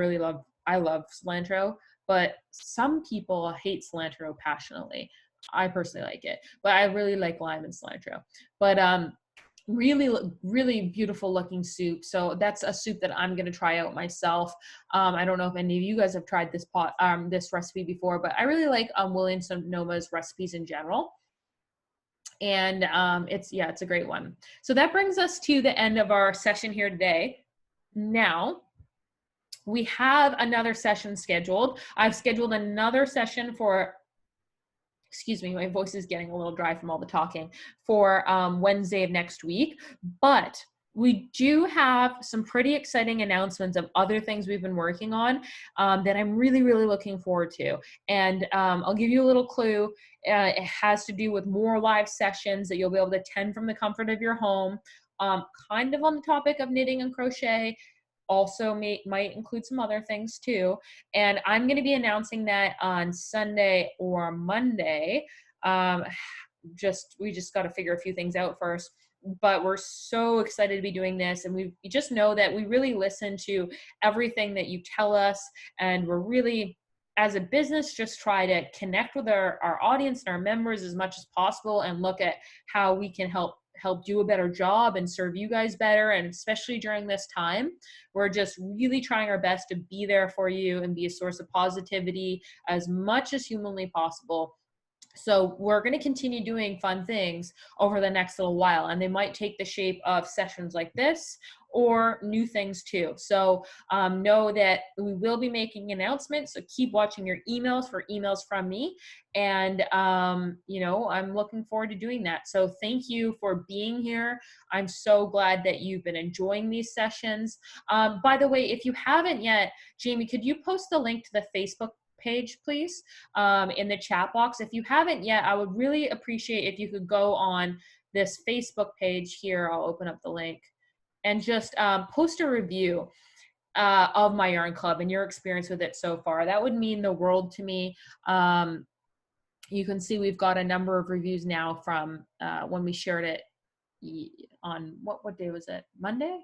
love cilantro, but some people hate cilantro passionately. I personally like it, but I really like lime and cilantro. But really, really beautiful looking soup. So that's a soup that I'm going to try out myself. I don't know if any of you guys have tried this recipe before, but I really like Williams-Sonoma's recipes in general. And it's a great one. So that brings us to the end of our session here today. Now, we have another session scheduled. I've scheduled another session for, excuse me, my voice is getting a little dry from all the talking, for Wednesday of next week. But We do have some pretty exciting announcements of other things we've been working on that I'm really, really looking forward to. And I'll give you a little clue. It has to do with more live sessions that you'll be able to attend from the comfort of your home, kind of on the topic of knitting and crochet. Also might include some other things too. And I'm going to be announcing that on Sunday or Monday. We just got to figure a few things out first, but we're so excited to be doing this, and we just know that we really listen to everything that you tell us, and we're really, as a business, just try to connect with our audience and our members as much as possible and look at how we can help do a better job and serve you guys better. And especially during this time, we're just really trying our best to be there for you and be a source of positivity as much as humanly possible. So we're going to continue doing fun things over the next little while, and they might take the shape of sessions like this or new things too. So know that we will be making announcements. So keep watching your emails for emails from me. And, you know, I'm looking forward to doing that. So thank you for being here. I'm so glad that you've been enjoying these sessions. By the way, if you haven't yet, Jamie, could you post the link to the Facebook page, please, in the chat box? If you haven't yet, I would really appreciate if you could go on this Facebook page here. I'll open up the link and just post a review of my yarn club and your experience with it so far. That would mean the world to me. You can see we've got a number of reviews now from when we shared it on what day was it? Monday?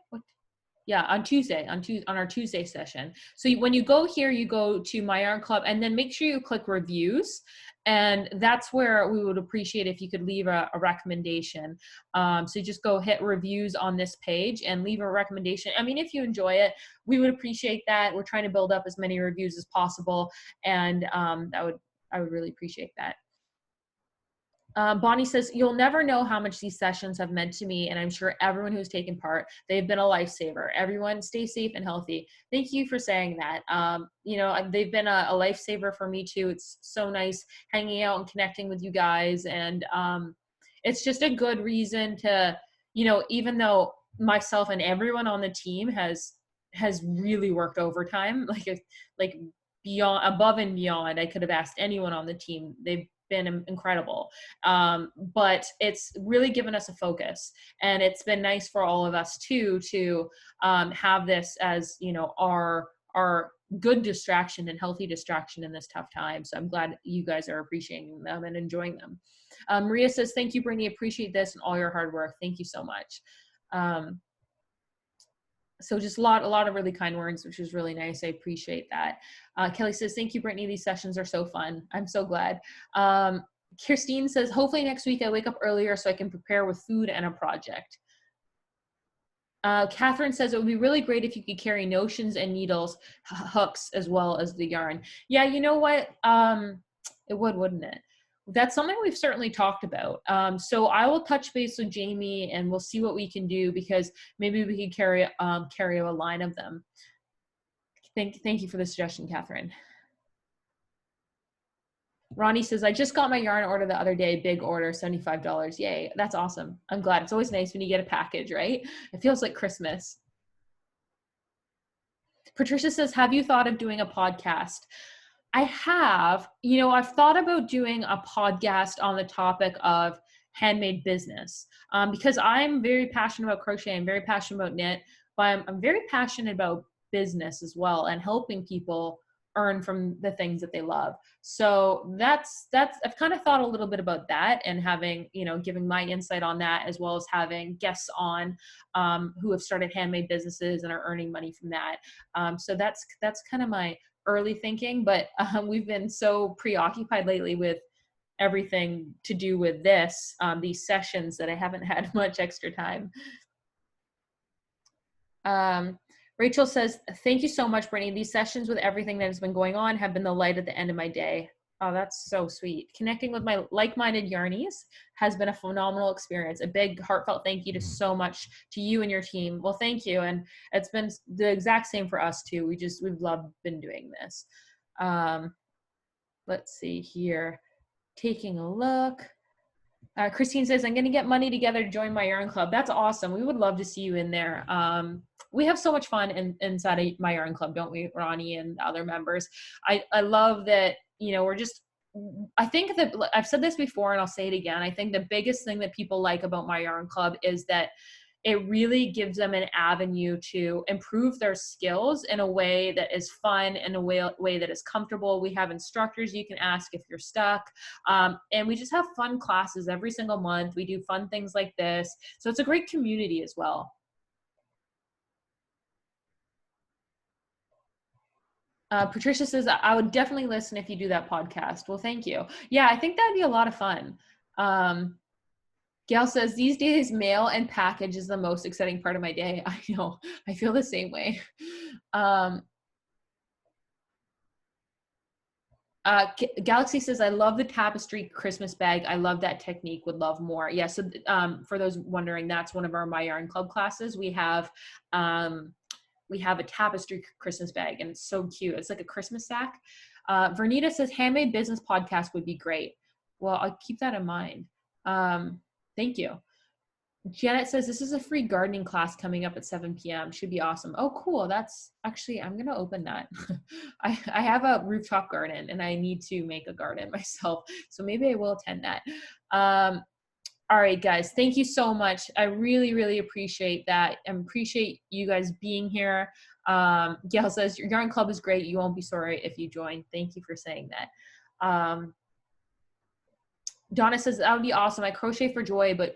Yeah, on Tuesday, on our Tuesday session. So when you go here, you go to My Yarn Club, and then make sure you click reviews. And that's where we would appreciate if you could leave a recommendation. So you just go hit reviews on this page and leave a recommendation. I mean, if you enjoy it, we would appreciate that. We're trying to build up as many reviews as possible. And I would really appreciate that. Bonnie says, you'll never know how much these sessions have meant to me, and I'm sure everyone who's taken part, they've been a lifesaver. Everyone stay safe and healthy. Thank you for saying that. You know, they've been a lifesaver for me too. It's so nice hanging out and connecting with you guys. And it's just a good reason to, you know, even though myself and everyone on the team has really worked overtime, like beyond, above and beyond, I could have asked anyone on the team. They've been incredible, but it's really given us a focus, and it's been nice for all of us too to have this as, you know, our good distraction and healthy distraction in this tough time. So I'm glad you guys are appreciating them and enjoying them. Maria says, thank you, Brittany, appreciate this and all your hard work. Thank you so much. So just a lot of really kind words, which is really nice. I appreciate that. Kelly says, thank you, Brittany. These sessions are so fun. I'm so glad. Christine says, hopefully next week I wake up earlier so I can prepare with food and a project. Catherine says, it would be really great if you could carry notions and needles, hooks, as well as the yarn. Yeah, you know what? It would, wouldn't it? That's something we've certainly talked about. So I will touch base with Jamie and we'll see what we can do, because maybe we could carry a line of them. Thank you for the suggestion, Catherine. Ronnie says, I just got my yarn order the other day, big order, $75. Yay, that's awesome. I'm glad. It's always nice when you get a package, right? It feels like Christmas. Patricia says, have you thought of doing a podcast? I have. You know, I've thought about doing a podcast on the topic of handmade business, because I'm very passionate about crochet. I'm very passionate about knit, but I'm very passionate about business as well, and helping people earn from the things that they love. So that's I've kind of thought a little bit about that, and having, you know, giving my insight on that, as well as having guests on who have started handmade businesses and are earning money from that. So that's kind of my early thinking, but we've been so preoccupied lately with everything to do with this, these sessions, that I haven't had much extra time. Rachel says, thank you so much, Brittany. These sessions, with everything that has been going on, have been the light at the end of my day. Oh, that's so sweet. Connecting with my like-minded yarnies has been a phenomenal experience. A big heartfelt thank you to so much to you and your team. Well, thank you. And it's been the exact same for us too. We've loved been doing this. Let's see here. Taking a look. Christine says, I'm going to get money together to join my yarn club. That's awesome. We would love to see you in there. We have so much fun inside of my yarn club, don't we, Ronnie and other members? I love that, you know, I think that I've said this before and I'll say it again. I think the biggest thing that people like about my yarn club is that it really gives them an avenue to improve their skills in a way that is fun, in a way that is comfortable. We have instructors you can ask if you're stuck. And we just have fun classes every single month. We do fun things like this. So it's a great community as well. Patricia says, I would definitely listen if you do that podcast. Well, thank you. Yeah, I think that'd be a lot of fun. Gail says, these days, mail and package is the most exciting part of my day. I know, I feel the same way. Galaxy says, I love the tapestry Christmas bag. I love that technique, would love more. Yeah, so for those wondering, that's one of our My Yarn Club classes. We have a tapestry Christmas bag, and it's so cute. It's like a Christmas sack. Vernita says, handmade business podcast would be great. Well, I'll keep that in mind. Thank you. Janet says, this is a free gardening class coming up at 7 p.m. Should be awesome. Oh, cool. That's actually, I'm going to open that. I have a rooftop garden and I need to make a garden myself. So maybe I will attend that. All right, guys, thank you so much. I really, really appreciate that and appreciate you guys being here. Gail says, your yarn club is great. You won't be sorry if you join. Thank you for saying that. Donna says, that would be awesome. I crochet for joy, but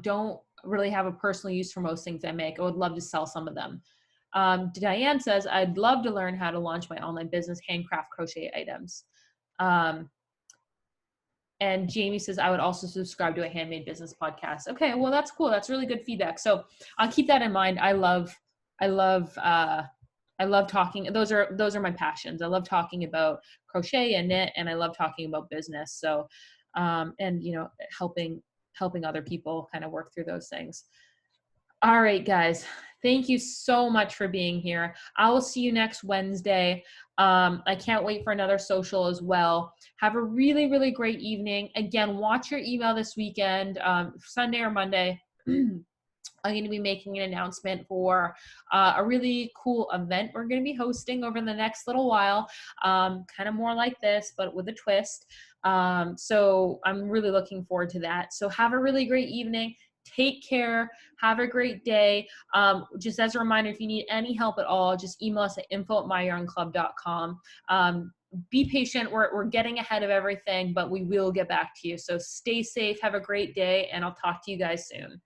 don't really have a personal use for most things I make. I would love to sell some of them. Diane says, I'd love to learn how to launch my online business, handcraft crochet items. And Jamie says, I would also subscribe to a handmade business podcast. Okay, well, that's cool. That's really good feedback. So I'll keep that in mind. I love talking. Those are my passions. I love talking about crochet and knit, and I love talking about business. So, and you know, helping other people kind of work through those things. All right, guys, thank you so much for being here. I will see you next Wednesday. I can't wait for another social as well. Have a really, really great evening. Again, watch your email this weekend, Sunday or Monday. I'm going to be making an announcement for a really cool event we're going to be hosting over the next little while, kind of more like this, but with a twist. So I'm really looking forward to that. So have a really great evening. Take care. Have a great day. Just as a reminder, if you need any help at all, just email us at info@myyarnclub.com. Be patient. We're getting ahead of everything, but we will get back to you. So stay safe. Have a great day, and I'll talk to you guys soon.